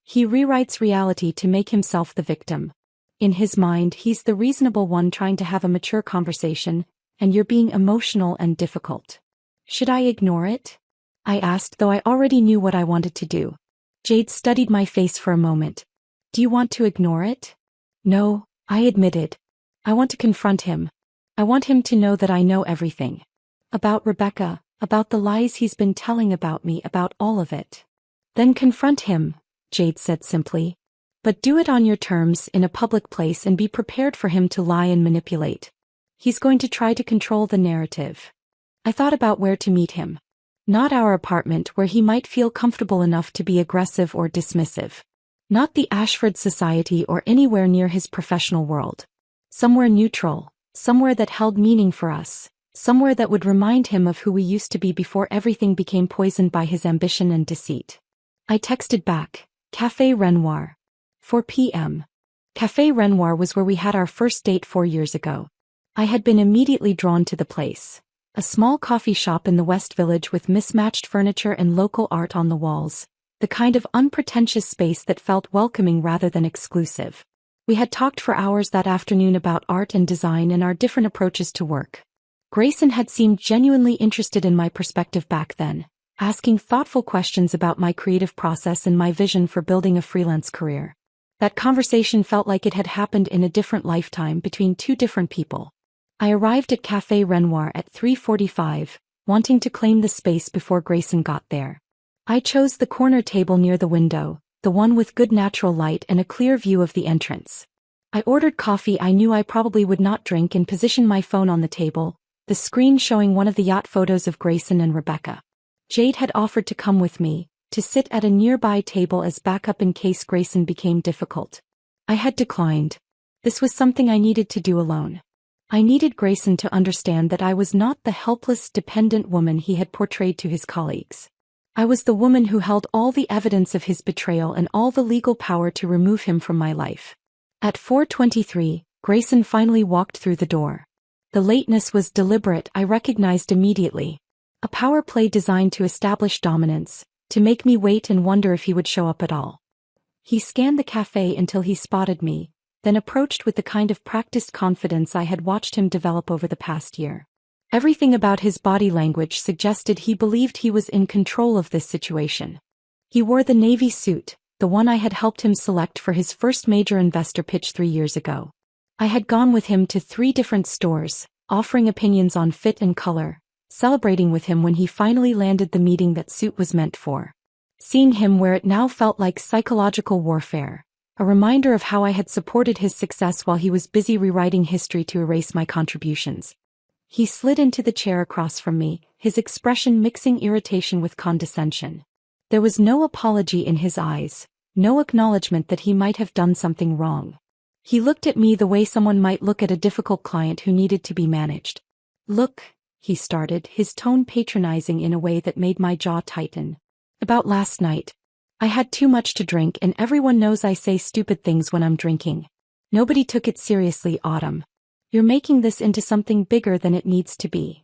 He rewrites reality to make himself the victim. In his mind, he's the reasonable one trying to have a mature conversation, and you're being emotional and difficult. Should I ignore it? I asked, though I already knew what I wanted to do. Jade studied my face for a moment. Do you want to ignore it? No, I admitted. I want to confront him. I want him to know that I know everything. About Rebecca, about the lies he's been telling about me, about all of it. Then confront him, Jade said simply. But do it on your terms, in a public place, and be prepared for him to lie and manipulate. He's going to try to control the narrative. I thought about where to meet him. Not our apartment, where he might feel comfortable enough to be aggressive or dismissive. Not the Ashford Society or anywhere near his professional world. Somewhere neutral, somewhere that held meaning for us, somewhere that would remind him of who we used to be before everything became poisoned by his ambition and deceit. I texted back, Café Renoir. 4 p.m. Café Renoir was where we had our first date 4 years ago. I had been immediately drawn to the place. A small coffee shop in the West Village with mismatched furniture and local art on the walls. The kind of unpretentious space that felt welcoming rather than exclusive. We had talked for hours that afternoon about art and design and our different approaches to work. Grayson had seemed genuinely interested in my perspective back then, asking thoughtful questions about my creative process and my vision for building a freelance career. That conversation felt like it had happened in a different lifetime between two different people. I arrived at Café Renoir at 3:45, wanting to claim the space before Grayson got there. I chose the corner table near the window, the one with good natural light and a clear view of the entrance. I ordered coffee I knew I probably would not drink and positioned my phone on the table, the screen showing one of the yacht photos of Grayson and Rebecca. Jade had offered to come with me, to sit at a nearby table as backup in case Grayson became difficult. I had declined. This was something I needed to do alone. I needed Grayson to understand that I was not the helpless, dependent woman he had portrayed to his colleagues. I was the woman who held all the evidence of his betrayal and all the legal power to remove him from my life. At 4:23, Grayson finally walked through the door. The lateness was deliberate, I recognized immediately. A power play designed to establish dominance, to make me wait and wonder if he would show up at all. He scanned the cafe until he spotted me, then approached with the kind of practiced confidence I had watched him develop over the past year. Everything about his body language suggested he believed he was in control of this situation. He wore the navy suit, the one I had helped him select for his first major investor pitch 3 years ago. I had gone with him to 3 different stores, offering opinions on fit and color, celebrating with him when he finally landed the meeting that suit was meant for. Seeing him where it now felt like psychological warfare, a reminder of how I had supported his success while he was busy rewriting history to erase my contributions. He slid into the chair across from me, his expression mixing irritation with condescension. There was no apology in his eyes, no acknowledgement that he might have done something wrong. He looked at me the way someone might look at a difficult client who needed to be managed. "Look," he started, his tone patronizing in a way that made my jaw tighten. "About last night. I had too much to drink and everyone knows I say stupid things when I'm drinking. Nobody took it seriously, Autumn. You're making this into something bigger than it needs to be."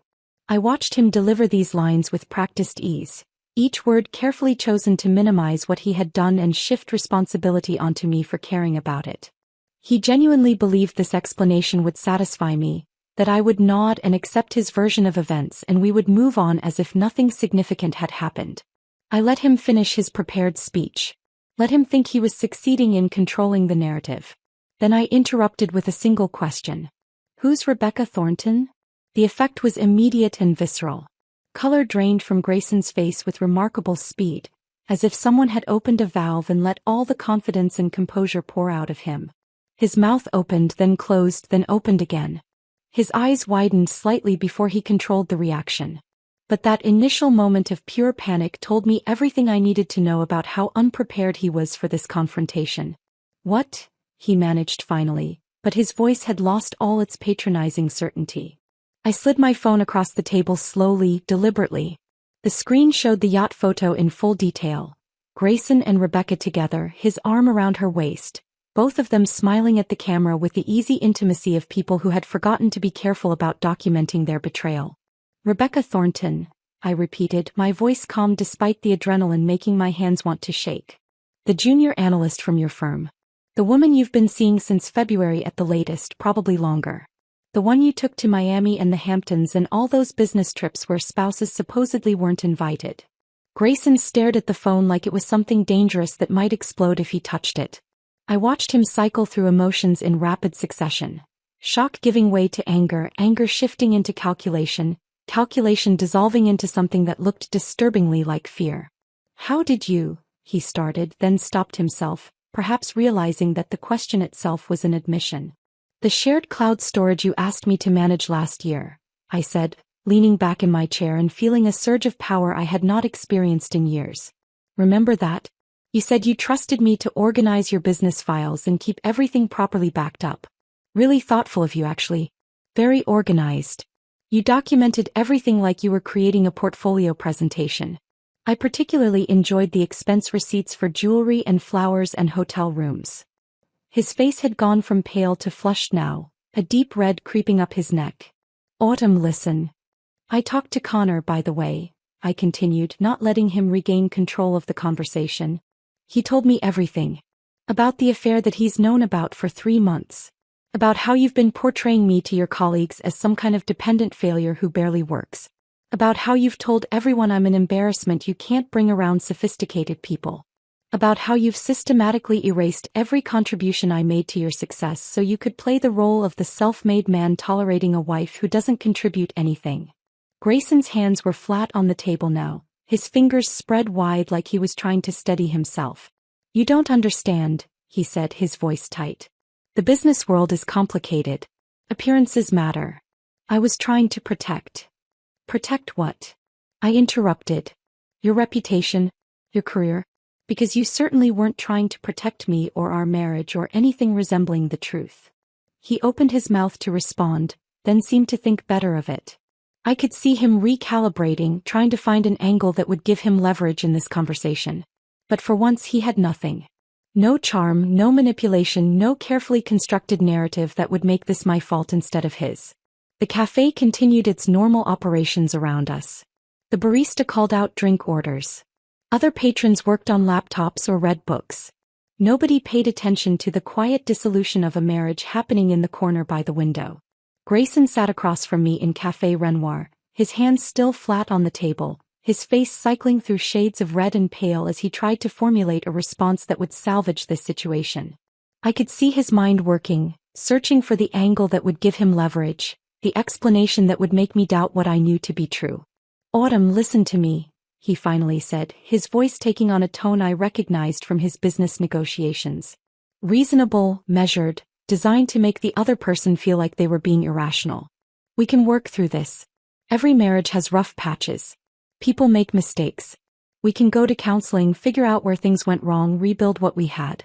I watched him deliver these lines with practiced ease, each word carefully chosen to minimize what he had done and shift responsibility onto me for caring about it. He genuinely believed this explanation would satisfy me, that I would nod and accept his version of events and we would move on as if nothing significant had happened. I let him finish his prepared speech. Let him think he was succeeding in controlling the narrative. Then I interrupted with a single question. "Who's Rebecca Thornton?" The effect was immediate and visceral. Color drained from Grayson's face with remarkable speed, as if someone had opened a valve and let all the confidence and composure pour out of him. His mouth opened, then closed, then opened again. His eyes widened slightly before he controlled the reaction. But that initial moment of pure panic told me everything I needed to know about how unprepared he was for this confrontation. "What?" he managed finally, but his voice had lost all its patronizing certainty. I slid my phone across the table slowly, deliberately. The screen showed the yacht photo in full detail. Grayson and Rebecca together, his arm around her waist, both of them smiling at the camera with the easy intimacy of people who had forgotten to be careful about documenting their betrayal. "Rebecca Thornton," I repeated, my voice calm despite the adrenaline making my hands want to shake. "The junior analyst from your firm. The woman you've been seeing since February at the latest, probably longer. The one you took to Miami and the Hamptons and all those business trips where spouses supposedly weren't invited." Grayson stared at the phone like it was something dangerous that might explode if he touched it. I watched him cycle through emotions in rapid succession. Shock giving way to anger, anger shifting into calculation, calculation dissolving into something that looked disturbingly like fear. "How did you?" he started, then stopped himself, perhaps realizing that the question itself was an admission. "The shared cloud storage you asked me to manage last year," I said, leaning back in my chair and feeling a surge of power I had not experienced in years. "Remember that? You said you trusted me to organize your business files and keep everything properly backed up. Really thoughtful of you, actually. Very organized. You documented everything like you were creating a portfolio presentation. I particularly enjoyed the expense receipts for jewelry and flowers and hotel rooms." His face had gone from pale to flushed now, a deep red creeping up his neck. "Autumn, listen. I talked to Connor, by the way," I continued, not letting him regain control of the conversation. "He told me everything. About the affair that he's known about for 3 months. About how you've been portraying me to your colleagues as some kind of dependent failure who barely works. About how you've told everyone I'm an embarrassment you can't bring around sophisticated people. About how you've systematically erased every contribution I made to your success so you could play the role of the self-made man tolerating a wife who doesn't contribute anything. Grayson's hands were flat on the table now, his fingers spread wide like he was trying to steady himself. You don't understand, he said, his voice tight. The business world is complicated. Appearances matter. I was trying to protect. Protect what? I interrupted. Your reputation, your career. Because you certainly weren't trying to protect me or our marriage or anything resembling the truth. He opened his mouth to respond, then seemed to think better of it. I could see him recalibrating, trying to find an angle that would give him leverage in this conversation. But for once he had nothing. No charm, no manipulation, no carefully constructed narrative that would make this my fault instead of his. The cafe continued its normal operations around us. The barista called out drink orders. Other patrons worked on laptops or read books. Nobody paid attention to the quiet dissolution of a marriage happening in the corner by the window. Grayson sat across from me in Café Renoir, his hands still flat on the table, his face cycling through shades of red and pale as he tried to formulate a response that would salvage this situation. I could see his mind working, searching for the angle that would give him leverage, the explanation that would make me doubt what I knew to be true. Autumn, listen to me, he finally said, his voice taking on a tone I recognized from his business negotiations. Reasonable, measured, designed to make the other person feel like they were being irrational. We can work through this. Every marriage has rough patches. People make mistakes. We can go to counseling, figure out where things went wrong, rebuild what we had.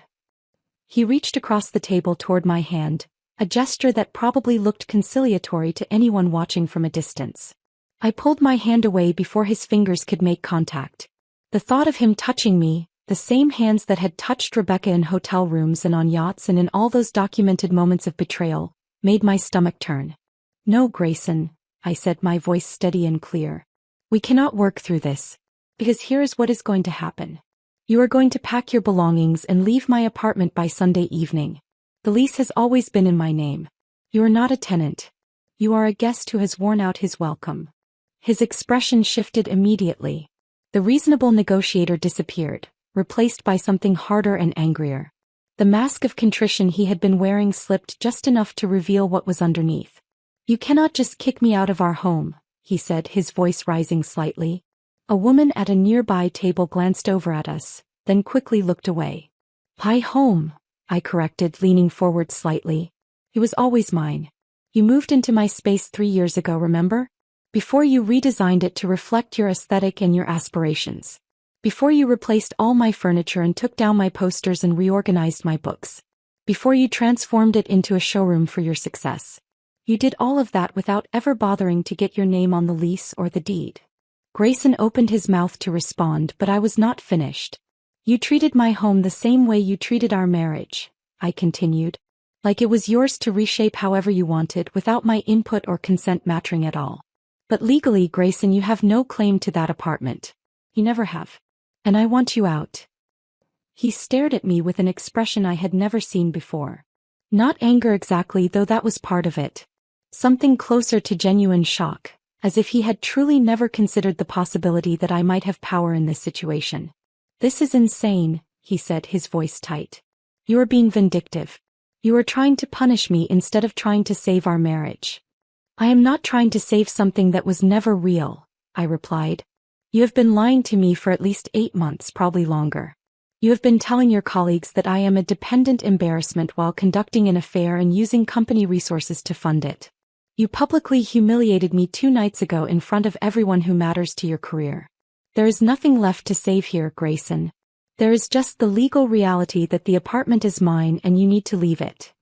He reached across the table toward my hand, a gesture that probably looked conciliatory to anyone watching from a distance. I pulled my hand away before his fingers could make contact. The thought of him touching me, the same hands that had touched Rebecca in hotel rooms and on yachts and in all those documented moments of betrayal, made my stomach turn. No, Grayson, I said, my voice steady and clear. We cannot work through this. Because here is what is going to happen. You are going to pack your belongings and leave my apartment by Sunday evening. The lease has always been in my name. You are not a tenant. You are a guest who has worn out his welcome. His expression shifted immediately. The reasonable negotiator disappeared, replaced by something harder and angrier. The mask of contrition he had been wearing slipped just enough to reveal what was underneath. You cannot just kick me out of our home, he said, his voice rising slightly. A woman at a nearby table glanced over at us, then quickly looked away. My home, I corrected, leaning forward slightly. It was always mine. You moved into my space 3 years ago, remember? Before you redesigned it to reflect your aesthetic and your aspirations. Before you replaced all my furniture and took down my posters and reorganized my books. Before you transformed it into a showroom for your success. You did all of that without ever bothering to get your name on the lease or the deed. Grayson opened his mouth to respond, but I was not finished. You treated my home the same way you treated our marriage, I continued. Like it was yours to reshape however you wanted without my input or consent mattering at all. But legally, Grayson, you have no claim to that apartment. You never have. And I want you out. He stared at me with an expression I had never seen before. Not anger exactly, though that was part of it. Something closer to genuine shock, as if he had truly never considered the possibility that I might have power in this situation. This is insane, he said, his voice tight. You are being vindictive. You are trying to punish me instead of trying to save our marriage. I am not trying to save something that was never real, I replied. You have been lying to me for at least 8 months, probably longer. You have been telling your colleagues that I am a dependent embarrassment while conducting an affair and using company resources to fund it. You publicly humiliated me 2 nights ago in front of everyone who matters to your career. There is nothing left to save here, Grayson. There is just the legal reality that the apartment is mine and you need to leave it.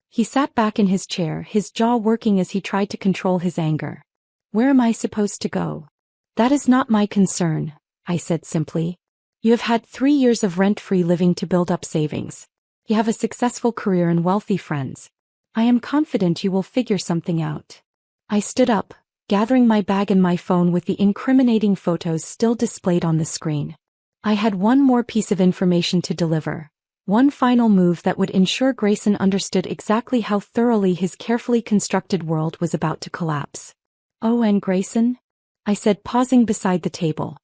He sat back in his chair, his jaw working as he tried to control his anger. Where am I supposed to go? That is not my concern, I said simply. You have had 3 years of rent-free living to build up savings. You have a successful career and wealthy friends. I am confident you will figure something out. I stood up, gathering my bag and my phone with the incriminating photos still displayed on the screen. I had one more piece of information to deliver. One final move that would ensure Grayson understood exactly how thoroughly his carefully constructed world was about to collapse. "Oh, and Grayson?" I said, pausing beside the table.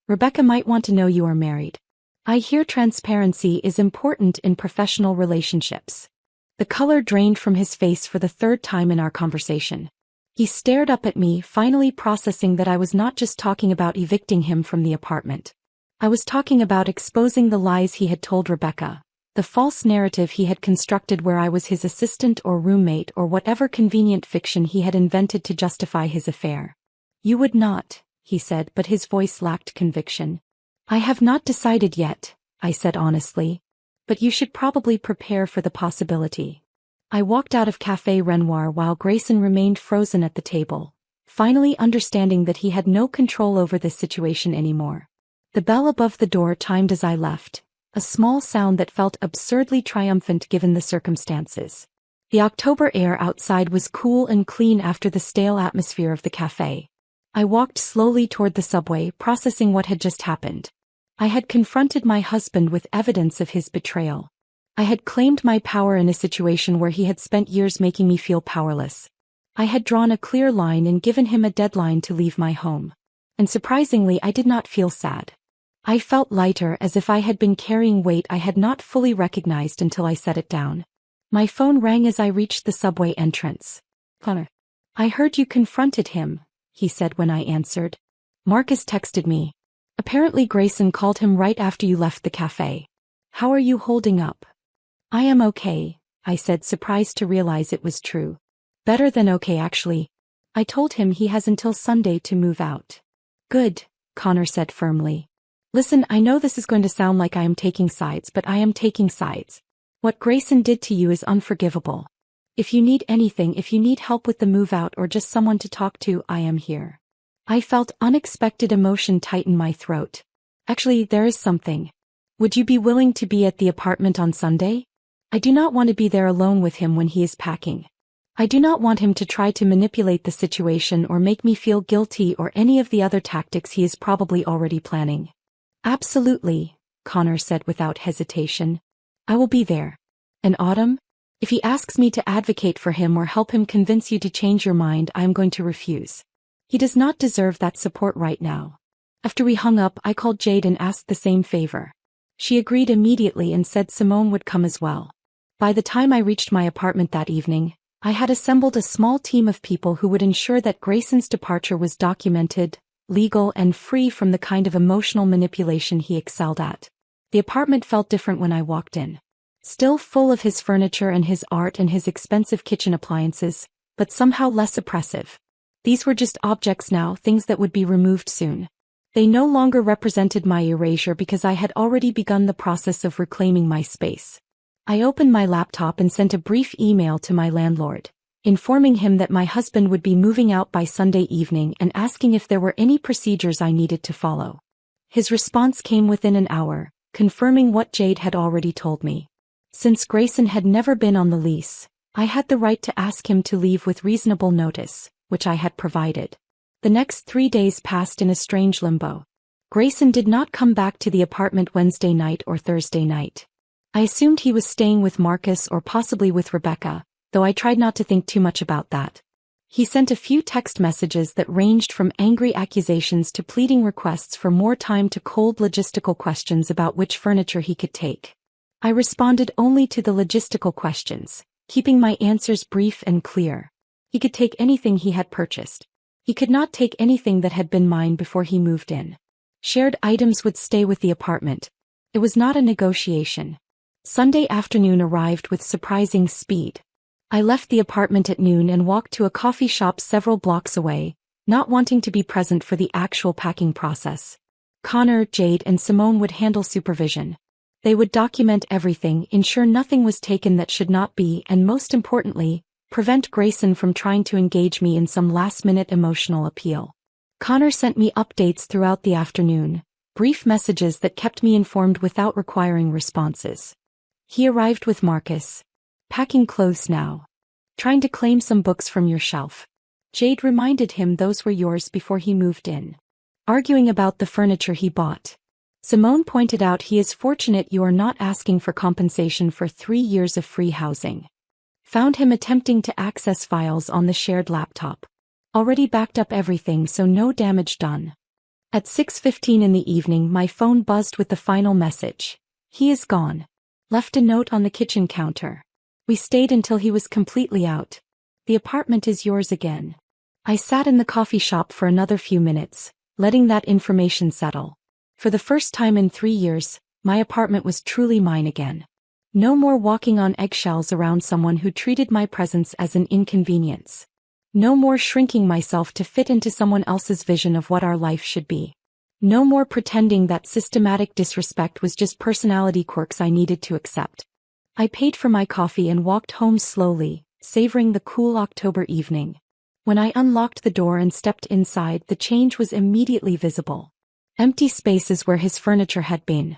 "Rebecca might want to know you are married. I hear transparency is important in professional relationships." The color drained from his face for the third time in our conversation. He stared up at me, finally processing that I was not just talking about evicting him from the apartment. I was talking about exposing the lies he had told Rebecca, the false narrative he had constructed where I was his assistant or roommate or whatever convenient fiction he had invented to justify his affair. "You would not," he said, but his voice lacked conviction. "I have not decided yet," I said honestly. "But you should probably prepare for the possibility." I walked out of Café Renoir while Grayson remained frozen at the table, finally understanding that he had no control over this situation anymore. The bell above the door chimed as I left, a small sound that felt absurdly triumphant given the circumstances. The October air outside was cool and clean after the stale atmosphere of the café. I walked slowly toward the subway, processing what had just happened. I had confronted my husband with evidence of his betrayal. I had claimed my power in a situation where he had spent years making me feel powerless. I had drawn a clear line and given him a deadline to leave my home. And surprisingly, I did not feel sad. I felt lighter, as if I had been carrying weight I had not fully recognized until I set it down. My phone rang as I reached the subway entrance. "Connor, I heard you confronted him," he said when I answered. "Marcus texted me. Apparently Grayson called him right after you left the cafe. How are you holding up?" "I am okay," I said, surprised to realize it was true. "Better than okay, actually. I told him he has until Sunday to move out." "Good," Connor said firmly. "Listen, I know this is going to sound like I am taking sides, but I am taking sides. What Grayson did to you is unforgivable. If you need anything, if you need help with the move out or just someone to talk to, I am here." I felt unexpected emotion tighten my throat. "Actually, there is something. Would you be willing to be at the apartment on Sunday? I do not want to be there alone with him when he is packing. I do not want him to try to manipulate the situation or make me feel guilty or any of the other tactics he is probably already planning." "Absolutely," Connor said without hesitation. "I will be there." "In autumn? If he asks me to advocate for him or help him convince you to change your mind, I am going to refuse. He does not deserve that support right now." After we hung up, I called Jade and asked the same favor. She agreed immediately and said Simone would come as well. By the time I reached my apartment that evening, I had assembled a small team of people who would ensure that Grayson's departure was documented, legal, and free from the kind of emotional manipulation he excelled at. The apartment felt different when I walked in. Still full of his furniture and his art and his expensive kitchen appliances, but somehow less oppressive. These were just objects now, things that would be removed soon. They no longer represented my erasure because I had already begun the process of reclaiming my space. I opened my laptop and sent a brief email to my landlord, informing him that my husband would be moving out by Sunday evening and asking if there were any procedures I needed to follow. His response came within an hour, confirming what Jade had already told me. Since Grayson had never been on the lease, I had the right to ask him to leave with reasonable notice, which I had provided. The next 3 days passed in a strange limbo. Grayson did not come back to the apartment Wednesday night or Thursday night. I assumed he was staying with Marcus or possibly with Rebecca, though I tried not to think too much about that. He sent a few text messages that ranged from angry accusations to pleading requests for more time to cold logistical questions about which furniture he could take. I responded only to the logistical questions, keeping my answers brief and clear. He could take anything he had purchased. He could not take anything that had been mine before he moved in. Shared items would stay with the apartment. It was not a negotiation. Sunday afternoon arrived with surprising speed. I left the apartment at noon and walked to a coffee shop several blocks away, not wanting to be present for the actual packing process. Connor, Jade, and Simone would handle supervision. They would document everything, ensure nothing was taken that should not be, and most importantly, prevent Grayson from trying to engage me in some last-minute emotional appeal. Connor sent me updates throughout the afternoon, brief messages that kept me informed without requiring responses. He arrived with Marcus. "Packing clothes now. Trying to claim some books from your shelf. Jade reminded him those were yours before he moved in. Arguing about the furniture he bought. Simone pointed out he is fortunate you are not asking for compensation for 3 years of free housing. Found him attempting to access files on the shared laptop. Already backed up everything so no damage done. At 6:15 in the evening my phone buzzed with the final message. He is gone. Left a note on the kitchen counter. We stayed until he was completely out. The apartment is yours again. I sat in the coffee shop for another few minutes, letting that information settle. For the first time in 3 years, my apartment was truly mine again. No more walking on eggshells around someone who treated my presence as an inconvenience. No more shrinking myself to fit into someone else's vision of what our life should be. No more pretending that systematic disrespect was just personality quirks I needed to accept. I paid for my coffee and walked home slowly, savoring the cool October evening. When I unlocked the door and stepped inside, the change was immediately visible. Empty spaces where his furniture had been.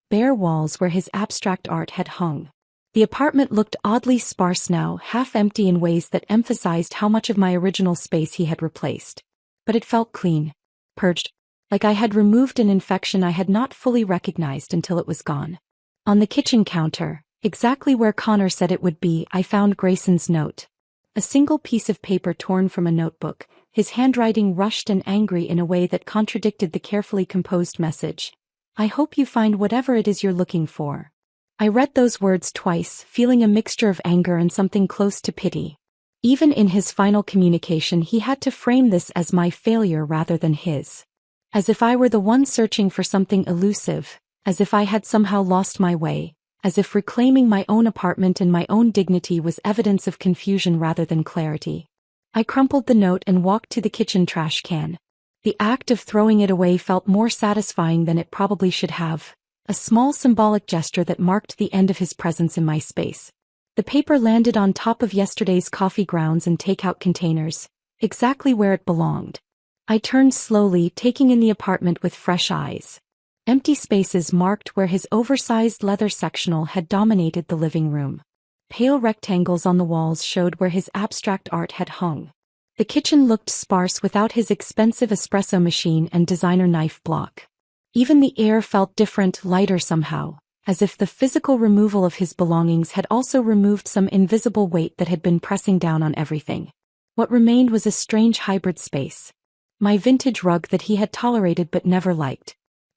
Bare walls where his abstract art had hung. The apartment looked oddly sparse now, half empty in ways that emphasized how much of my original space he had replaced. But it felt clean. Purged. Like I had removed an infection I had not fully recognized until it was gone. On the kitchen counter, exactly where Connor said it would be, I found Grayson's note. A single piece of paper torn from a notebook, his handwriting rushed and angry in a way that contradicted the carefully composed message. I hope you find whatever it is you're looking for. I read those words twice, feeling a mixture of anger and something close to pity. Even in his final communication he had to frame this as my failure rather than his. As if I were the one searching for something elusive, as if I had somehow lost my way, as if reclaiming my own apartment and my own dignity was evidence of confusion rather than clarity. I crumpled the note and walked to the kitchen trash can. The act of throwing it away felt more satisfying than it probably should have, a small symbolic gesture that marked the end of his presence in my space. The paper landed on top of yesterday's coffee grounds and takeout containers, exactly where it belonged. I turned slowly, taking in the apartment with fresh eyes. Empty spaces marked where his oversized leather sectional had dominated the living room. Pale rectangles on the walls showed where his abstract art had hung. The kitchen looked sparse without his expensive espresso machine and designer knife block. Even the air felt different, lighter somehow, as if the physical removal of his belongings had also removed some invisible weight that had been pressing down on everything. What remained was a strange hybrid space. My vintage rug that he had tolerated but never liked.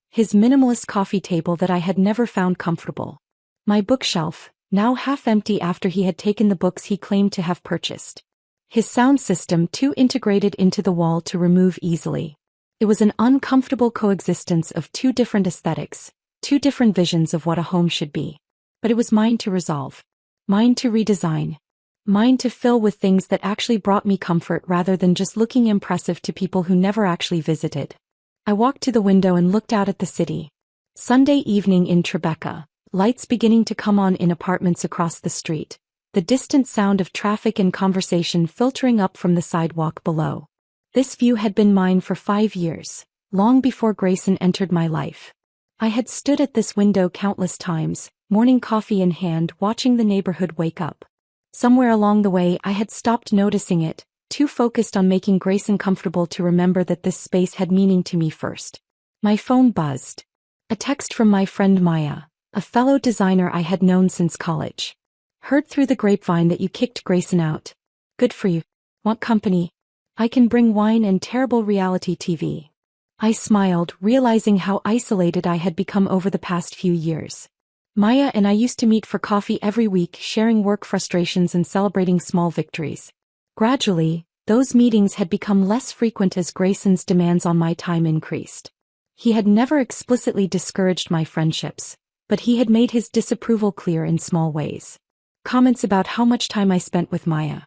His minimalist coffee table that I had never found comfortable. My bookshelf, now half empty after he had taken the books he claimed to have purchased. His sound system too integrated into the wall to remove easily. It was an uncomfortable coexistence of two different aesthetics, two different visions of what a home should be. But it was mine to resolve. Mine to redesign. Mine to fill with things that actually brought me comfort rather than just looking impressive to people who never actually visited. I walked to the window and looked out at the city. Sunday evening in Tribeca, lights beginning to come on in apartments across the street, the distant sound of traffic and conversation filtering up from the sidewalk below. This view had been mine for 5 years, long before Grayson entered my life. I had stood at this window countless times, morning coffee in hand, watching the neighborhood wake up. Somewhere along the way I had stopped noticing it, too focused on making Grayson comfortable to remember that this space had meaning to me first. My phone buzzed. A text from my friend Maya, a fellow designer I had known since college. Heard through the grapevine that you kicked Grayson out. Good for you. Want company? I can bring wine and terrible reality TV. I smiled, realizing how isolated I had become over the past few years. Maya and I used to meet for coffee every week, sharing work frustrations and celebrating small victories. Gradually, those meetings had become less frequent as Grayson's demands on my time increased. He had never explicitly discouraged my friendships, but he had made his disapproval clear in small ways. Comments about how much time I spent with Maya.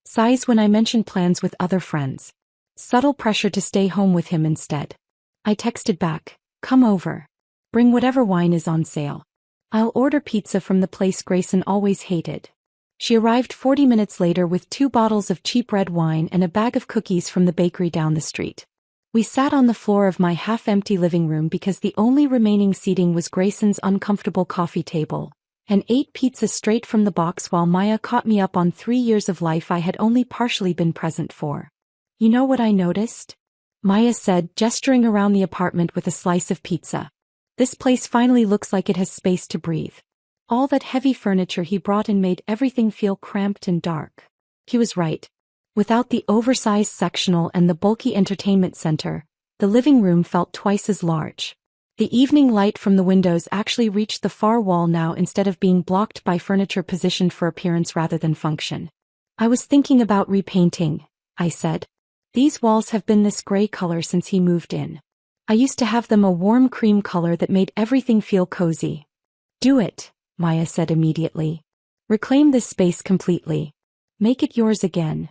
Sighs when I mentioned plans with other friends. Subtle pressure to stay home with him instead. I texted back, "Come over. Bring whatever wine is on sale. I'll order pizza from the place Grayson always hated." She arrived 40 minutes later with 2 bottles of cheap red wine and a bag of cookies from the bakery down the street. We sat on the floor of my half-empty living room because the only remaining seating was Grayson's uncomfortable coffee table, and ate pizza straight from the box while Maya caught me up on 3 years of life I had only partially been present for. "You know what I noticed?" Maya said, gesturing around the apartment with a slice of pizza. This place finally looks like it has space to breathe. All that heavy furniture he brought in made everything feel cramped and dark. He was right. Without the oversized sectional and the bulky entertainment center, the living room felt twice as large. The evening light from the windows actually reached the far wall now instead of being blocked by furniture positioned for appearance rather than function. I was thinking about repainting, I said. These walls have been this gray color since he moved in. I used to have them a warm cream color that made everything feel cozy. Do it, Maya said immediately. Reclaim this space completely. Make it yours again.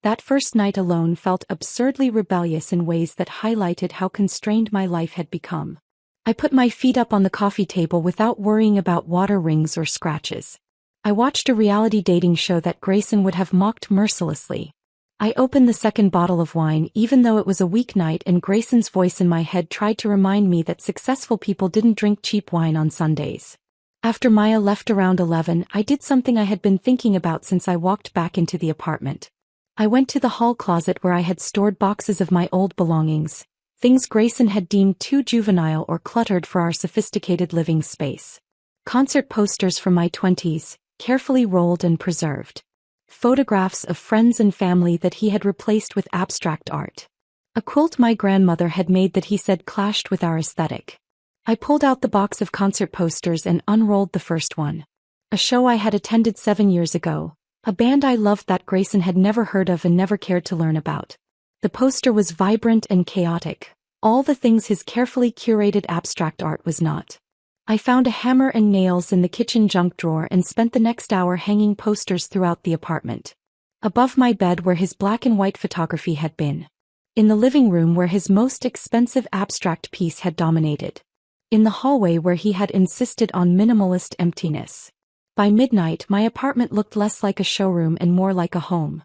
That first night alone felt absurdly rebellious in ways that highlighted how constrained my life had become. I put my feet up on the coffee table without worrying about water rings or scratches. I watched a reality dating show that Grayson would have mocked mercilessly. I opened the second bottle of wine even though it was a weeknight and Grayson's voice in my head tried to remind me that successful people didn't drink cheap wine on Sundays. After Maya left around 11, I did something I had been thinking about since I walked back into the apartment. I went to the hall closet where I had stored boxes of my old belongings, things Grayson had deemed too juvenile or cluttered for our sophisticated living space. Concert posters from my 20s, carefully rolled and preserved. Photographs of friends and family that he had replaced with abstract art. A quilt my grandmother had made that he said clashed with our aesthetic. I pulled out the box of concert posters and unrolled the first one. A show I had attended 7 years ago, a band I loved that Grayson had never heard of and never cared to learn about. The poster was vibrant and chaotic, all the things his carefully curated abstract art was not. I found a hammer and nails in the kitchen junk drawer and spent the next hour hanging posters throughout the apartment. Above my bed where his black and white photography had been. In the living room where his most expensive abstract piece had dominated. In the hallway where he had insisted on minimalist emptiness. By midnight, my apartment looked less like a showroom and more like a home.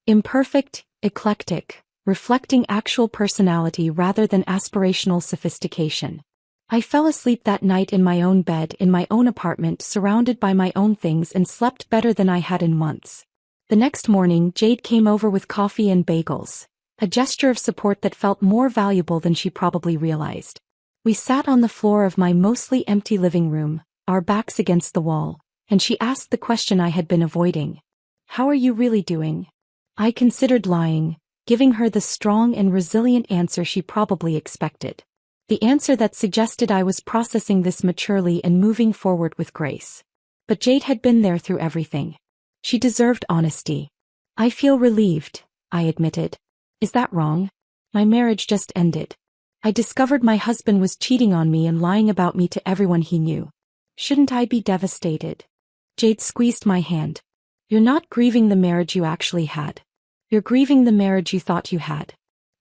Imperfect, eclectic, reflecting actual personality rather than aspirational sophistication. I fell asleep that night in my own bed in my own apartment surrounded by my own things and slept better than I had in months. The next morning, Jade came over with coffee and bagels, a gesture of support that felt more valuable than she probably realized. We sat on the floor of my mostly empty living room, our backs against the wall, and she asked the question I had been avoiding. How are you really doing? I considered lying, giving her the strong and resilient answer she probably expected. The answer that suggested I was processing this maturely and moving forward with grace. But Jade had been there through everything. She deserved honesty. I feel relieved, I admitted. Is that wrong? My marriage just ended. I discovered my husband was cheating on me and lying about me to everyone he knew. Shouldn't I be devastated? Jade squeezed my hand. You're not grieving the marriage you actually had. You're grieving the marriage you thought you had.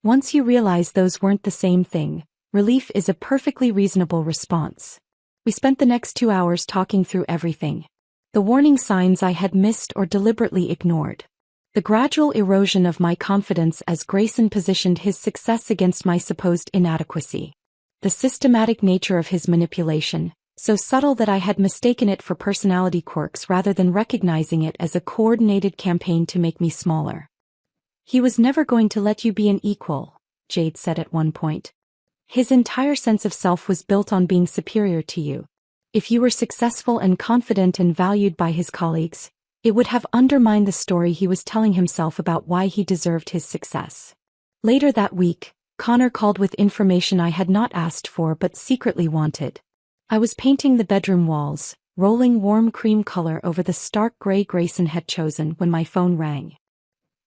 Once you realize those weren't the same thing, relief is a perfectly reasonable response. We spent the next 2 hours talking through everything. The warning signs I had missed or deliberately ignored. The gradual erosion of my confidence as Grayson positioned his success against my supposed inadequacy. The systematic nature of his manipulation, so subtle that I had mistaken it for personality quirks rather than recognizing it as a coordinated campaign to make me smaller. He was never going to let you be an equal, Jade said at one point. His entire sense of self was built on being superior to you. If you were successful and confident and valued by his colleagues, it would have undermined the story he was telling himself about why he deserved his success. Later that week, Connor called with information I had not asked for but secretly wanted. I was painting the bedroom walls, rolling warm cream color over the stark gray Grayson had chosen when my phone rang.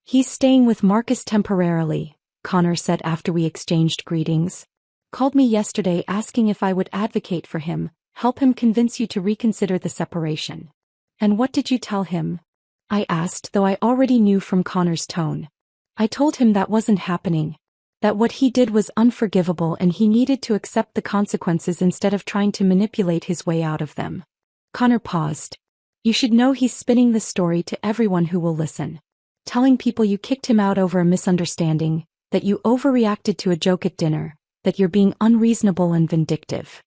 He's staying with Marcus temporarily, Connor said after we exchanged greetings. Called me yesterday asking if I would advocate for him, help him convince you to reconsider the separation. And what did you tell him? I asked, though I already knew from Connor's tone. I told him that wasn't happening. That what he did was unforgivable and he needed to accept the consequences instead of trying to manipulate his way out of them. Connor paused. You should know he's spinning the story to everyone who will listen. Telling people you kicked him out over a misunderstanding, that you overreacted to a joke at dinner, that you're being unreasonable and vindictive.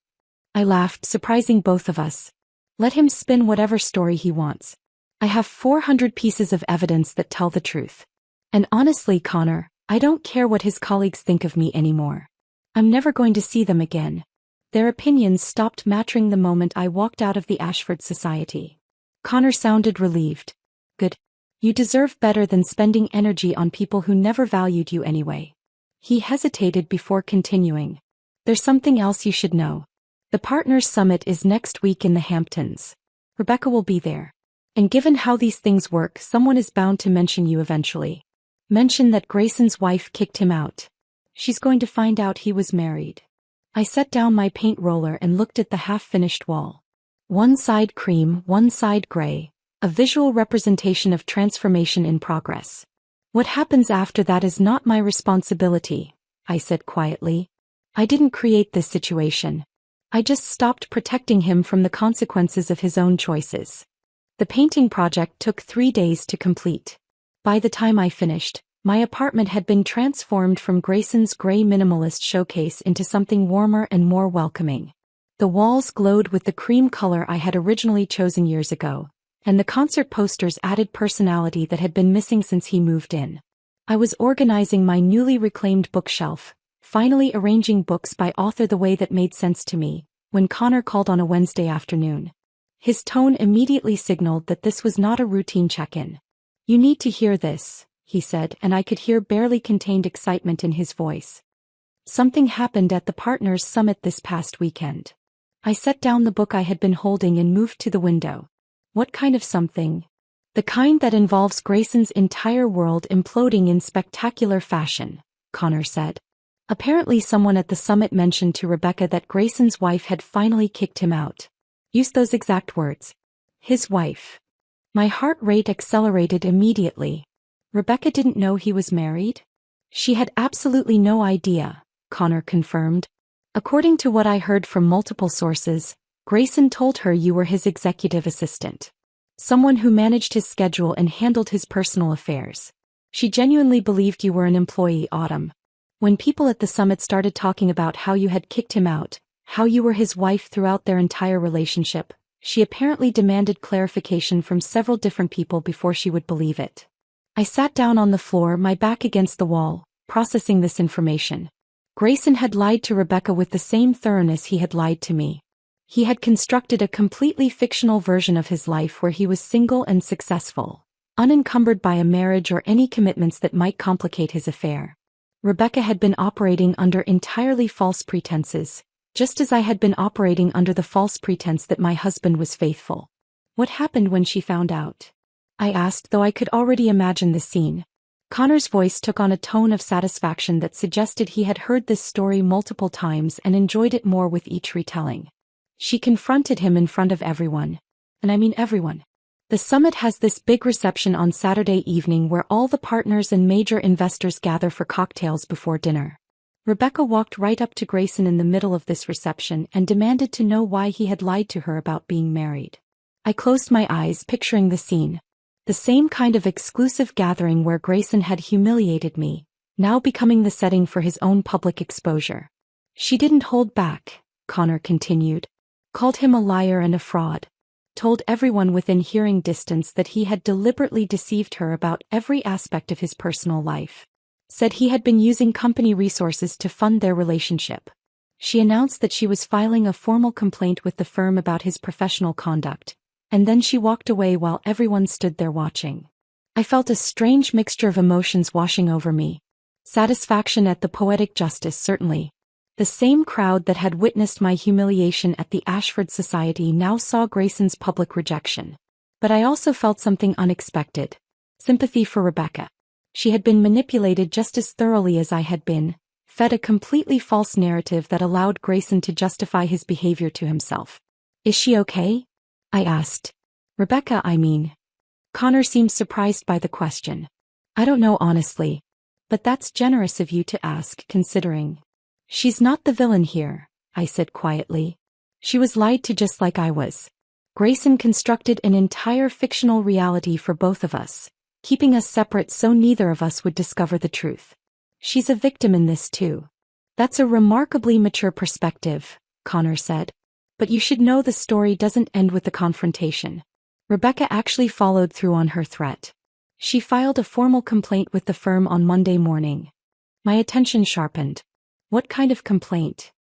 I laughed, surprising both of us. Let him spin whatever story he wants. I have 400 pieces of evidence that tell the truth. And honestly, Connor, I don't care what his colleagues think of me anymore. I'm never going to see them again. Their opinions stopped mattering the moment I walked out of the Ashford Society. Connor sounded relieved. Good. You deserve better than spending energy on people who never valued you anyway. He hesitated before continuing. There's something else you should know. The Partners Summit is next week in the Hamptons. Rebecca will be there. And given how these things work, someone is bound to mention you eventually. Mention that Grayson's wife kicked him out. She's going to find out he was married. I set down my paint roller and looked at the half-finished wall. One side cream, one side gray, a visual representation of transformation in progress. What happens after that is not my responsibility, I said quietly. I didn't create this situation. I just stopped protecting him from the consequences of his own choices. The painting project took 3 days to complete. By the time I finished, my apartment had been transformed from Grayson's gray minimalist showcase into something warmer and more welcoming. The walls glowed with the cream color I had originally chosen years ago, and the concert posters added personality that had been missing since he moved in. I was organizing my newly reclaimed bookshelf, finally arranging books by author the way that made sense to me, when Connor called on a Wednesday afternoon. His tone immediately signaled that this was not a routine check-in. You need to hear this, he said, and I could hear barely contained excitement in his voice. Something happened at the Partners Summit this past weekend. I set down the book I had been holding and moved to the window. What kind of something? The kind that involves Grayson's entire world imploding in spectacular fashion, Connor said. Apparently someone at the summit mentioned to Rebecca that Grayson's wife had finally kicked him out. Used those exact words. His wife. My heart rate accelerated immediately. Rebecca didn't know he was married? She had absolutely no idea, Connor confirmed. According to what I heard from multiple sources, Grayson told her you were his executive assistant. Someone who managed his schedule and handled his personal affairs. She genuinely believed you were an employee, Autumn. When people at the summit started talking about how you had kicked him out, how you were his wife throughout their entire relationship, she apparently demanded clarification from several different people before she would believe it. I sat down on the floor, my back against the wall, processing this information. Grayson had lied to Rebecca with the same thoroughness he had lied to me. He had constructed a completely fictional version of his life where he was single and successful, unencumbered by a marriage or any commitments that might complicate his affair. Rebecca had been operating under entirely false pretenses, just as I had been operating under the false pretense that my husband was faithful. What happened when she found out? I asked, though I could already imagine the scene. Connor's voice took on a tone of satisfaction that suggested he had heard this story multiple times and enjoyed it more with each retelling. She confronted him in front of everyone. And I mean everyone. The summit has this big reception on Saturday evening where all the partners and major investors gather for cocktails before dinner. Rebecca walked right up to Grayson in the middle of this reception and demanded to know why he had lied to her about being married. I closed my eyes, picturing the scene. The same kind of exclusive gathering where Grayson had humiliated me, now becoming the setting for his own public exposure. She didn't hold back, Connor continued. Called him a liar and a fraud. Told everyone within hearing distance that he had deliberately deceived her about every aspect of his personal life. Said he had been using company resources to fund their relationship. She announced that she was filing a formal complaint with the firm about his professional conduct, and then she walked away while everyone stood there watching. I felt a strange mixture of emotions washing over me. Satisfaction at the poetic justice, certainly. The same crowd that had witnessed my humiliation at the Ashford Society now saw Grayson's public rejection. But I also felt something unexpected. Sympathy for Rebecca. She had been manipulated just as thoroughly as I had been, fed a completely false narrative that allowed Grayson to justify his behavior to himself. Is she okay? I asked. Rebecca, I mean. Connor seemed surprised by the question. I don't know honestly. But that's generous of you to ask, considering. She's not the villain here, I said quietly. She was lied to just like I was. Grayson constructed an entire fictional reality for both of us, keeping us separate so neither of us would discover the truth. She's a victim in this too. That's a remarkably mature perspective, Connor said. But you should know the story doesn't end with the confrontation. Rebecca actually followed through on her threat. She filed a formal complaint with the firm on Monday morning. My attention sharpened. What kind of complaint?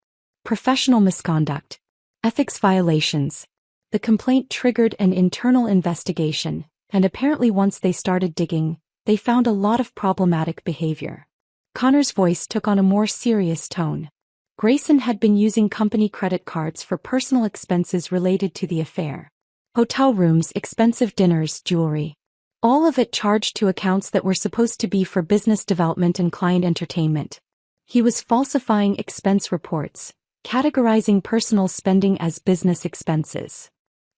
professional misconduct, ethics violations. The complaint triggered an internal investigation, and apparently once they started digging, they found a lot of problematic behavior. Connor's voice took on a more serious tone. Grayson had been using company credit cards for personal expenses related to the affair. Hotel rooms, expensive dinners, jewelry. All of it charged to accounts that were supposed to be for business development and client entertainment. He was falsifying expense reports, categorizing personal spending as business expenses.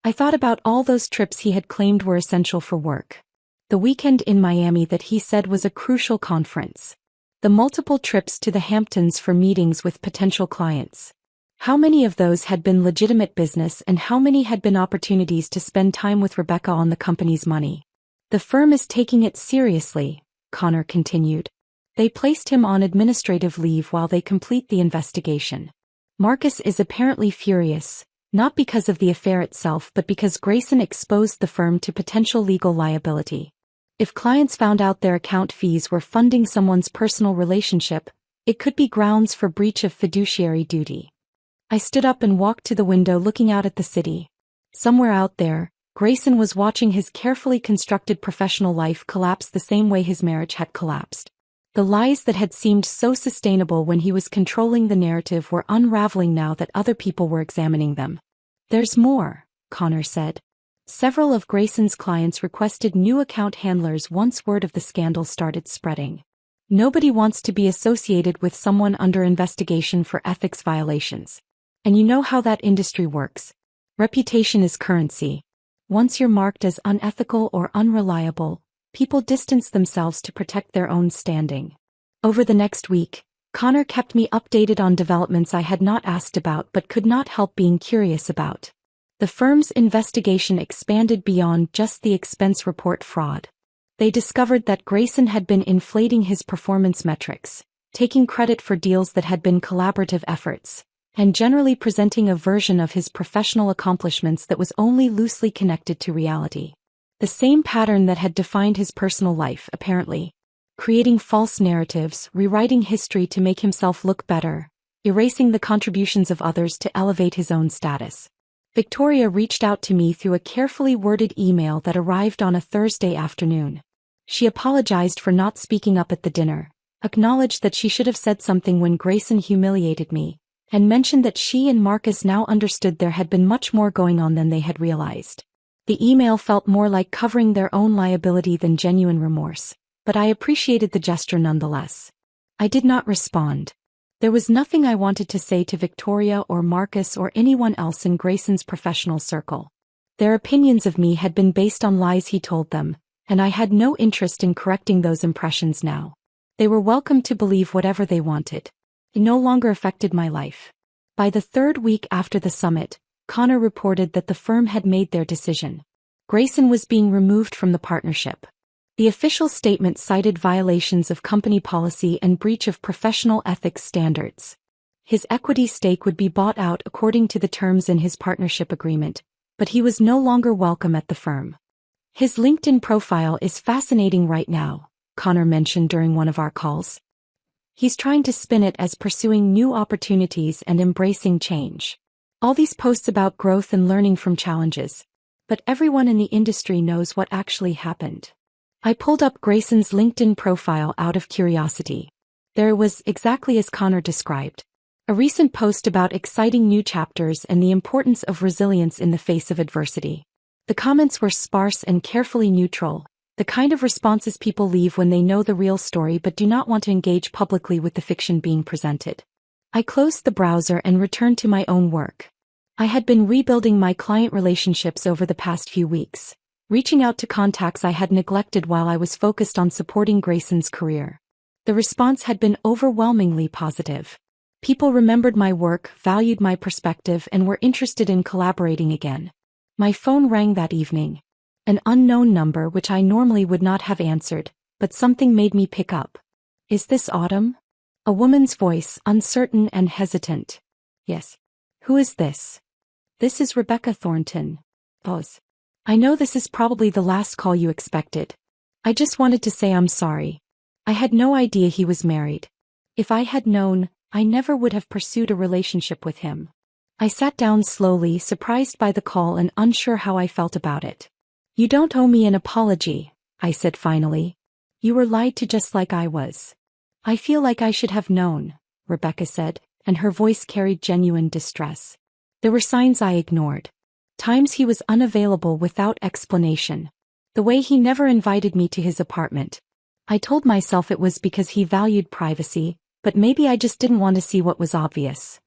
I thought about all those trips he had claimed were essential for work. The weekend in Miami that he said was a crucial conference. The multiple trips to the Hamptons for meetings with potential clients. How many of those had been legitimate business and how many had been opportunities to spend time with Rebecca on the company's money? The firm is taking it seriously, Connor continued. They placed him on administrative leave while they complete the investigation. Marcus is apparently furious, not because of the affair itself but because Grayson exposed the firm to potential legal liability. If clients found out their account fees were funding someone's personal relationship, it could be grounds for breach of fiduciary duty. I stood up and walked to the window looking out at the city. Somewhere out there, Grayson was watching his carefully constructed professional life collapse the same way his marriage had collapsed. The lies that had seemed so sustainable when he was controlling the narrative were unraveling now that other people were examining them. There's more, Connor said. Several of Grayson's clients requested new account handlers once word of the scandal started spreading. Nobody wants to be associated with someone under investigation for ethics violations. And you know how that industry works. Reputation is currency. Once you're marked as unethical or unreliable, people distance themselves to protect their own standing. Over the next week, Connor kept me updated on developments I had not asked about but could not help being curious about. The firm's investigation expanded beyond just the expense report fraud. They discovered that Grayson had been inflating his performance metrics, taking credit for deals that had been collaborative efforts, and generally presenting a version of his professional accomplishments that was only loosely connected to reality. The same pattern that had defined his personal life, apparently. Creating false narratives, rewriting history to make himself look better, erasing the contributions of others to elevate his own status. Victoria reached out to me through a carefully worded email that arrived on a Thursday afternoon. She apologized for not speaking up at the dinner, acknowledged that she should have said something when Grayson humiliated me, and mentioned that she and Marcus now understood there had been much more going on than they had realized. The email felt more like covering their own liability than genuine remorse, but I appreciated the gesture nonetheless. I did not respond. There was nothing I wanted to say to Victoria or Marcus or anyone else in Grayson's professional circle. Their opinions of me had been based on lies he told them, and I had no interest in correcting those impressions now. They were welcome to believe whatever they wanted. It no longer affected my life. By the third week after the summit, Connor reported that the firm had made their decision. Grayson was being removed from the partnership. The official statement cited violations of company policy and breach of professional ethics standards. His equity stake would be bought out according to the terms in his partnership agreement, but he was no longer welcome at the firm. His LinkedIn profile is fascinating right now, Connor mentioned during one of our calls. He's trying to spin it as pursuing new opportunities and embracing change. All these posts about growth and learning from challenges. But everyone in the industry knows what actually happened. I pulled up Grayson's LinkedIn profile out of curiosity. There it was, exactly as Connor described. A recent post about exciting new chapters and the importance of resilience in the face of adversity. The comments were sparse and carefully neutral, the kind of responses people leave when they know the real story but do not want to engage publicly with the fiction being presented. I closed the browser and returned to my own work. I had been rebuilding my client relationships over the past few weeks, reaching out to contacts I had neglected while I was focused on supporting Grayson's career. The response had been overwhelmingly positive. People remembered my work, valued my perspective, and were interested in collaborating again. My phone rang that evening. An unknown number which I normally would not have answered, but something made me pick up. Is this Autumn? A woman's voice, uncertain and hesitant. Yes. Who is this? This is Rebecca Thornton. Pause. I know this is probably the last call you expected. I just wanted to say I'm sorry. I had no idea he was married. If I had known, I never would have pursued a relationship with him. I sat down slowly, surprised by the call and unsure how I felt about it. You don't owe me an apology, I said finally. You were lied to just like I was. I feel like I should have known, Rebecca said, and her voice carried genuine distress. There were signs I ignored. Times he was unavailable without explanation. The way he never invited me to his apartment. I told myself it was because he valued privacy, but maybe I just didn't want to see what was obvious.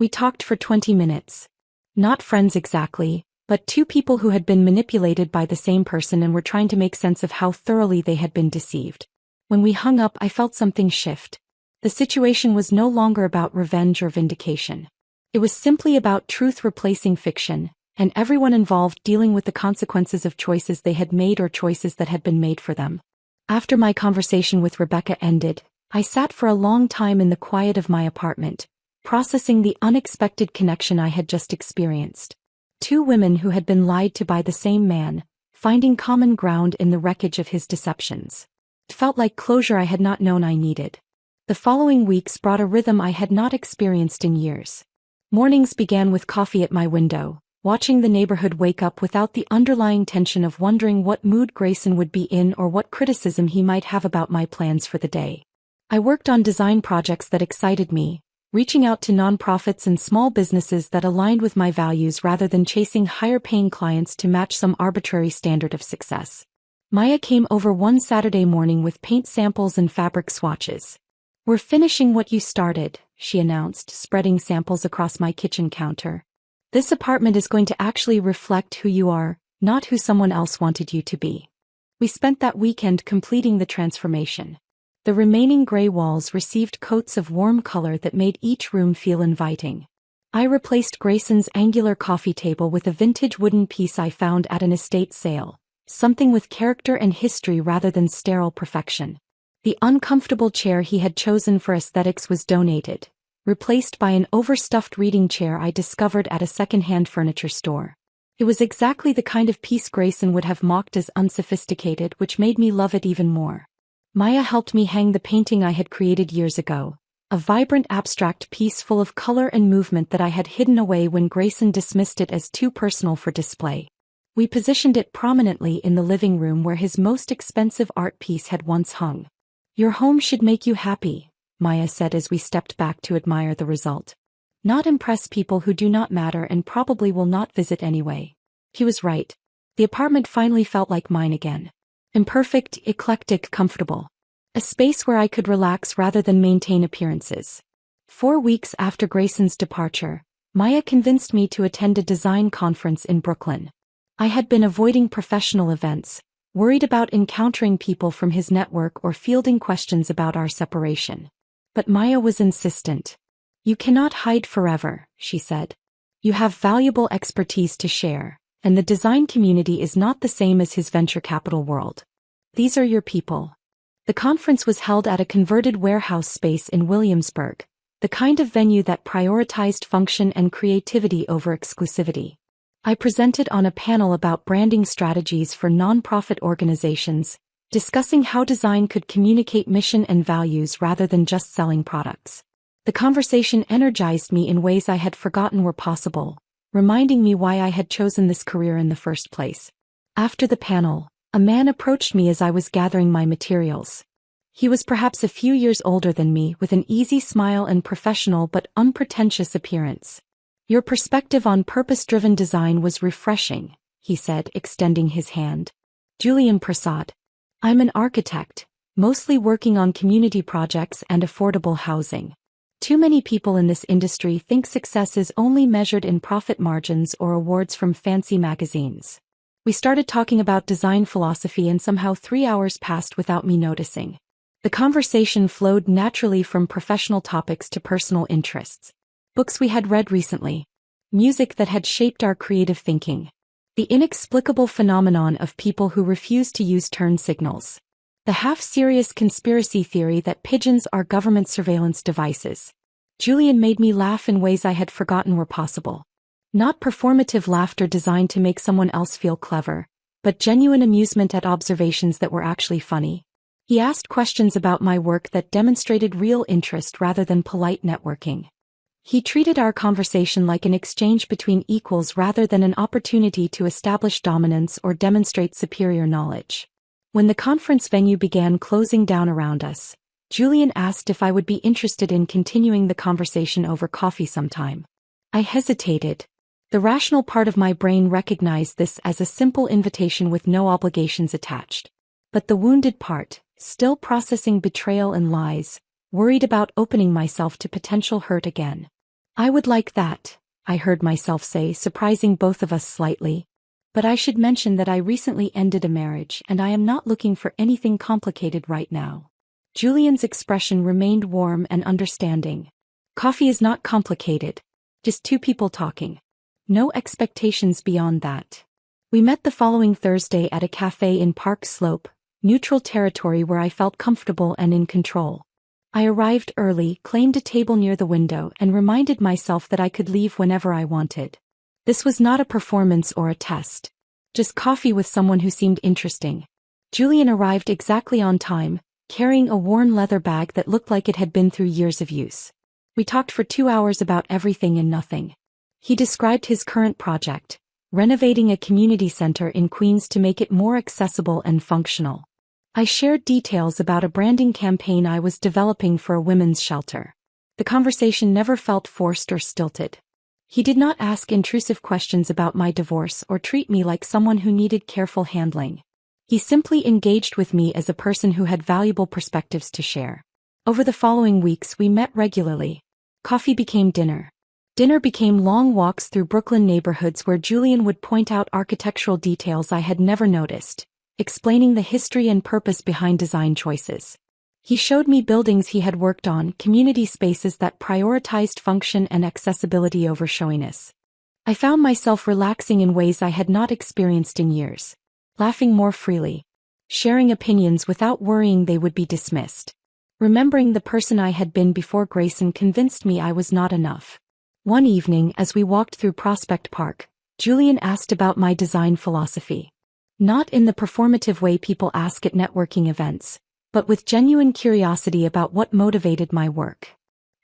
We talked for 20 minutes. Not friends exactly, but two people who had been manipulated by the same person and were trying to make sense of how thoroughly they had been deceived. When we hung up, I felt something shift. The situation was no longer about revenge or vindication. It was simply about truth replacing fiction, and everyone involved dealing with the consequences of choices they had made or choices that had been made for them. After my conversation with Rebecca ended, I sat for a long time in the quiet of my apartment, processing the unexpected connection I had just experienced. Two women who had been lied to by the same man, finding common ground in the wreckage of his deceptions. It felt like closure I had not known I needed. The following weeks brought a rhythm I had not experienced in years. Mornings began with coffee at my window, watching the neighborhood wake up without the underlying tension of wondering what mood Grayson would be in or what criticism he might have about my plans for the day. I worked on design projects that excited me, reaching out to nonprofits and small businesses that aligned with my values rather than chasing higher-paying clients to match some arbitrary standard of success. Maya came over one Saturday morning with paint samples and fabric swatches. We're finishing what you started, she announced, spreading samples across my kitchen counter. This apartment is going to actually reflect who you are, not who someone else wanted you to be. We spent that weekend completing the transformation. The remaining gray walls received coats of warm color that made each room feel inviting. I replaced Grayson's angular coffee table with a vintage wooden piece I found at an estate sale, something with character and history rather than sterile perfection. The uncomfortable chair he had chosen for aesthetics was donated, replaced by an overstuffed reading chair I discovered at a second-hand furniture store. It was exactly the kind of piece Grayson would have mocked as unsophisticated, which made me love it even more. Maya helped me hang the painting I had created years ago, a vibrant abstract piece full of color and movement that I had hidden away when Grayson dismissed it as too personal for display. We positioned it prominently in the living room where his most expensive art piece had once hung. Your home should make you happy, Maya said as we stepped back to admire the result. Not impress people who do not matter and probably will not visit anyway. He was right. The apartment finally felt like mine again. Imperfect, eclectic, comfortable. A space where I could relax rather than maintain appearances. 4 weeks after Grayson's departure, Maya convinced me to attend a design conference in Brooklyn. I had been avoiding professional events, worried about encountering people from his network or fielding questions about our separation. But Maya was insistent. You cannot hide forever, she said. You have valuable expertise to share, and the design community is not the same as his venture capital world. These are your people. The conference was held at a converted warehouse space in Williamsburg, the kind of venue that prioritized function and creativity over exclusivity. I presented on a panel about branding strategies for nonprofit organizations, discussing how design could communicate mission and values rather than just selling products. The conversation energized me in ways I had forgotten were possible, reminding me why I had chosen this career in the first place. After the panel, a man approached me as I was gathering my materials. He was perhaps a few years older than me, with an easy smile and professional but unpretentious appearance. Your perspective on purpose-driven design was refreshing, he said, extending his hand. Julian Prasad. I'm an architect, mostly working on community projects and affordable housing. Too many people in this industry think success is only measured in profit margins or awards from fancy magazines. We started talking about design philosophy and somehow 3 hours passed without me noticing. The conversation flowed naturally from professional topics to personal interests. Books we had read recently. Music that had shaped our creative thinking. The inexplicable phenomenon of people who refuse to use turn signals. The half-serious conspiracy theory that pigeons are government surveillance devices. Julian made me laugh in ways I had forgotten were possible. Not performative laughter designed to make someone else feel clever, but genuine amusement at observations that were actually funny. He asked questions about my work that demonstrated real interest rather than polite networking. He treated our conversation like an exchange between equals rather than an opportunity to establish dominance or demonstrate superior knowledge. When the conference venue began closing down around us, Julian asked if I would be interested in continuing the conversation over coffee sometime. I hesitated. The rational part of my brain recognized this as a simple invitation with no obligations attached. But the wounded part, still processing betrayal and lies, worried about opening myself to potential hurt again. I would like that, I heard myself say, surprising both of us slightly. But I should mention that I recently ended a marriage and I am not looking for anything complicated right now. Julian's expression remained warm and understanding. Coffee is not complicated. Just two people talking. No expectations beyond that. We met the following Thursday at a cafe in Park Slope, neutral territory where I felt comfortable and in control. I arrived early, claimed a table near the window, and reminded myself that I could leave whenever I wanted. This was not a performance or a test. Just coffee with someone who seemed interesting. Julian arrived exactly on time, carrying a worn leather bag that looked like it had been through years of use. We talked for 2 hours about everything and nothing. He described his current project, renovating a community center in Queens to make it more accessible and functional. I shared details about a branding campaign I was developing for a women's shelter. The conversation never felt forced or stilted. He did not ask intrusive questions about my divorce or treat me like someone who needed careful handling. He simply engaged with me as a person who had valuable perspectives to share. Over the following weeks we met regularly. Coffee became dinner. Dinner became long walks through Brooklyn neighborhoods where Julian would point out architectural details I had never noticed, explaining the history and purpose behind design choices. He showed me buildings he had worked on, community spaces that prioritized function and accessibility over showiness. I found myself relaxing in ways I had not experienced in years, laughing more freely, sharing opinions without worrying they would be dismissed. Remembering the person I had been before Grayson convinced me I was not enough. One evening, as we walked through Prospect Park, Julian asked about my design philosophy. Not in the performative way people ask at networking events, but with genuine curiosity about what motivated my work.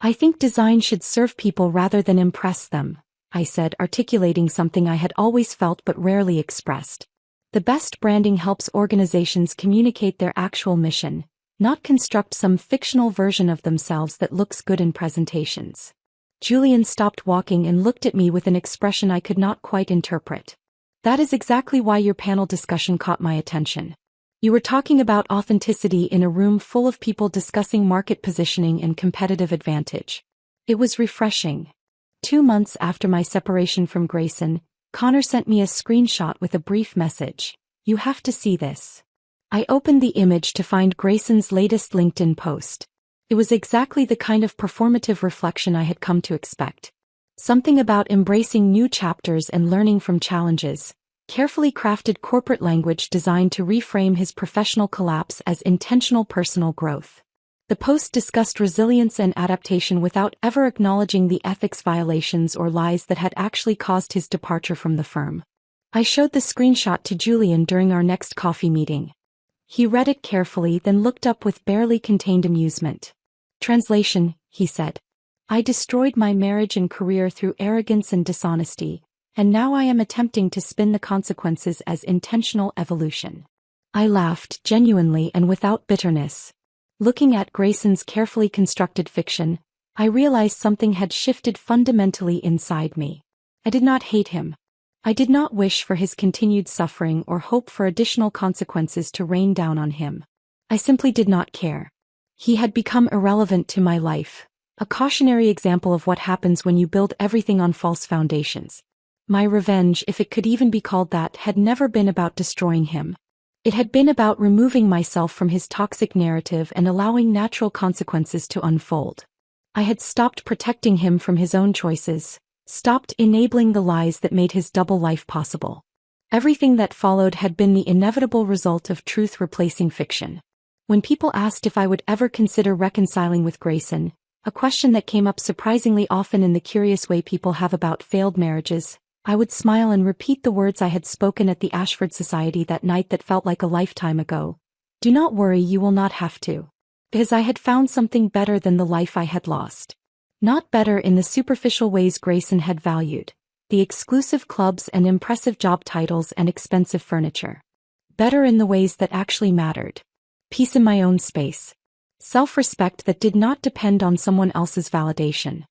I think design should serve people rather than impress them, I said, articulating something I had always felt but rarely expressed. The best branding helps organizations communicate their actual mission, not construct some fictional version of themselves that looks good in presentations. Julian stopped walking and looked at me with an expression I could not quite interpret. That is exactly why your panel discussion caught my attention. You were talking about authenticity in a room full of people discussing market positioning and competitive advantage. It was refreshing. 2 months after my separation from Grayson, Connor sent me a screenshot with a brief message. You have to see this. I opened the image to find Grayson's latest LinkedIn post. It was exactly the kind of performative reflection I had come to expect. Something about embracing new chapters and learning from challenges, carefully crafted corporate language designed to reframe his professional collapse as intentional personal growth. The post discussed resilience and adaptation without ever acknowledging the ethics violations or lies that had actually caused his departure from the firm. I showed the screenshot to Julian during our next coffee meeting. He read it carefully, then looked up with barely contained amusement. Translation, he said. I destroyed my marriage and career through arrogance and dishonesty, and now I am attempting to spin the consequences as intentional evolution. I laughed, genuinely and without bitterness. Looking at Grayson's carefully constructed fiction, I realized something had shifted fundamentally inside me. I did not hate him. I did not wish for his continued suffering or hope for additional consequences to rain down on him. I simply did not care. He had become irrelevant to my life. A cautionary example of what happens when you build everything on false foundations. My revenge, if it could even be called that, had never been about destroying him. It had been about removing myself from his toxic narrative and allowing natural consequences to unfold. I had stopped protecting him from his own choices, stopped enabling the lies that made his double life possible. Everything that followed had been the inevitable result of truth replacing fiction. When people asked if I would ever consider reconciling with Grayson, a question that came up surprisingly often in the curious way people have about failed marriages, I would smile and repeat the words I had spoken at the Ashford Society that night that felt like a lifetime ago. Do not worry, you will not have to. Because I had found something better than the life I had lost. Not better in the superficial ways Grayson had valued. The exclusive clubs and impressive job titles and expensive furniture. Better in the ways that actually mattered. Peace in my own space. Self-respect that did not depend on someone else's validation.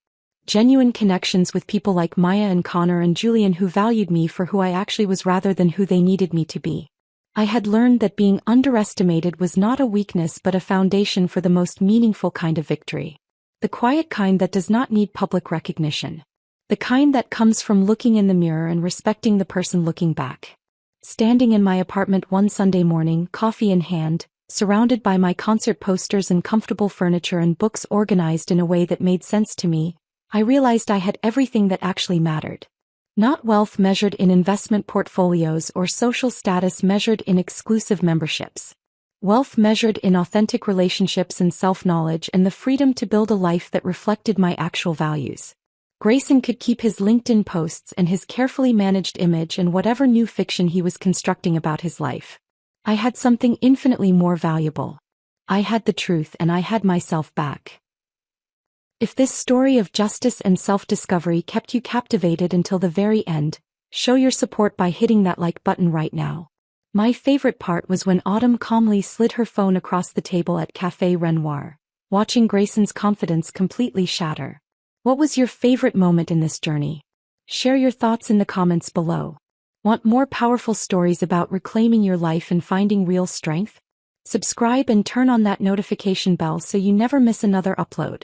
Genuine connections with people like Maya and Connor and Julian who valued me for who I actually was rather than who they needed me to be. I had learned that being underestimated was not a weakness but a foundation for the most meaningful kind of victory. The quiet kind that does not need public recognition. The kind that comes from looking in the mirror and respecting the person looking back. Standing in my apartment one Sunday morning, coffee in hand, surrounded by my concert posters and comfortable furniture and books organized in a way that made sense to me, I realized I had everything that actually mattered. Not wealth measured in investment portfolios or social status measured in exclusive memberships. Wealth measured in authentic relationships and self-knowledge and the freedom to build a life that reflected my actual values. Grayson could keep his LinkedIn posts and his carefully managed image and whatever new fiction he was constructing about his life. I had something infinitely more valuable. I had the truth and I had myself back. If this story of justice and self-discovery kept you captivated until the very end, show your support by hitting that like button right now. My favorite part was when Autumn calmly slid her phone across the table at Café Renoir, watching Grayson's confidence completely shatter. What was your favorite moment in this journey? Share your thoughts in the comments below. Want more powerful stories about reclaiming your life and finding real strength? Subscribe and turn on that notification bell so you never miss another upload.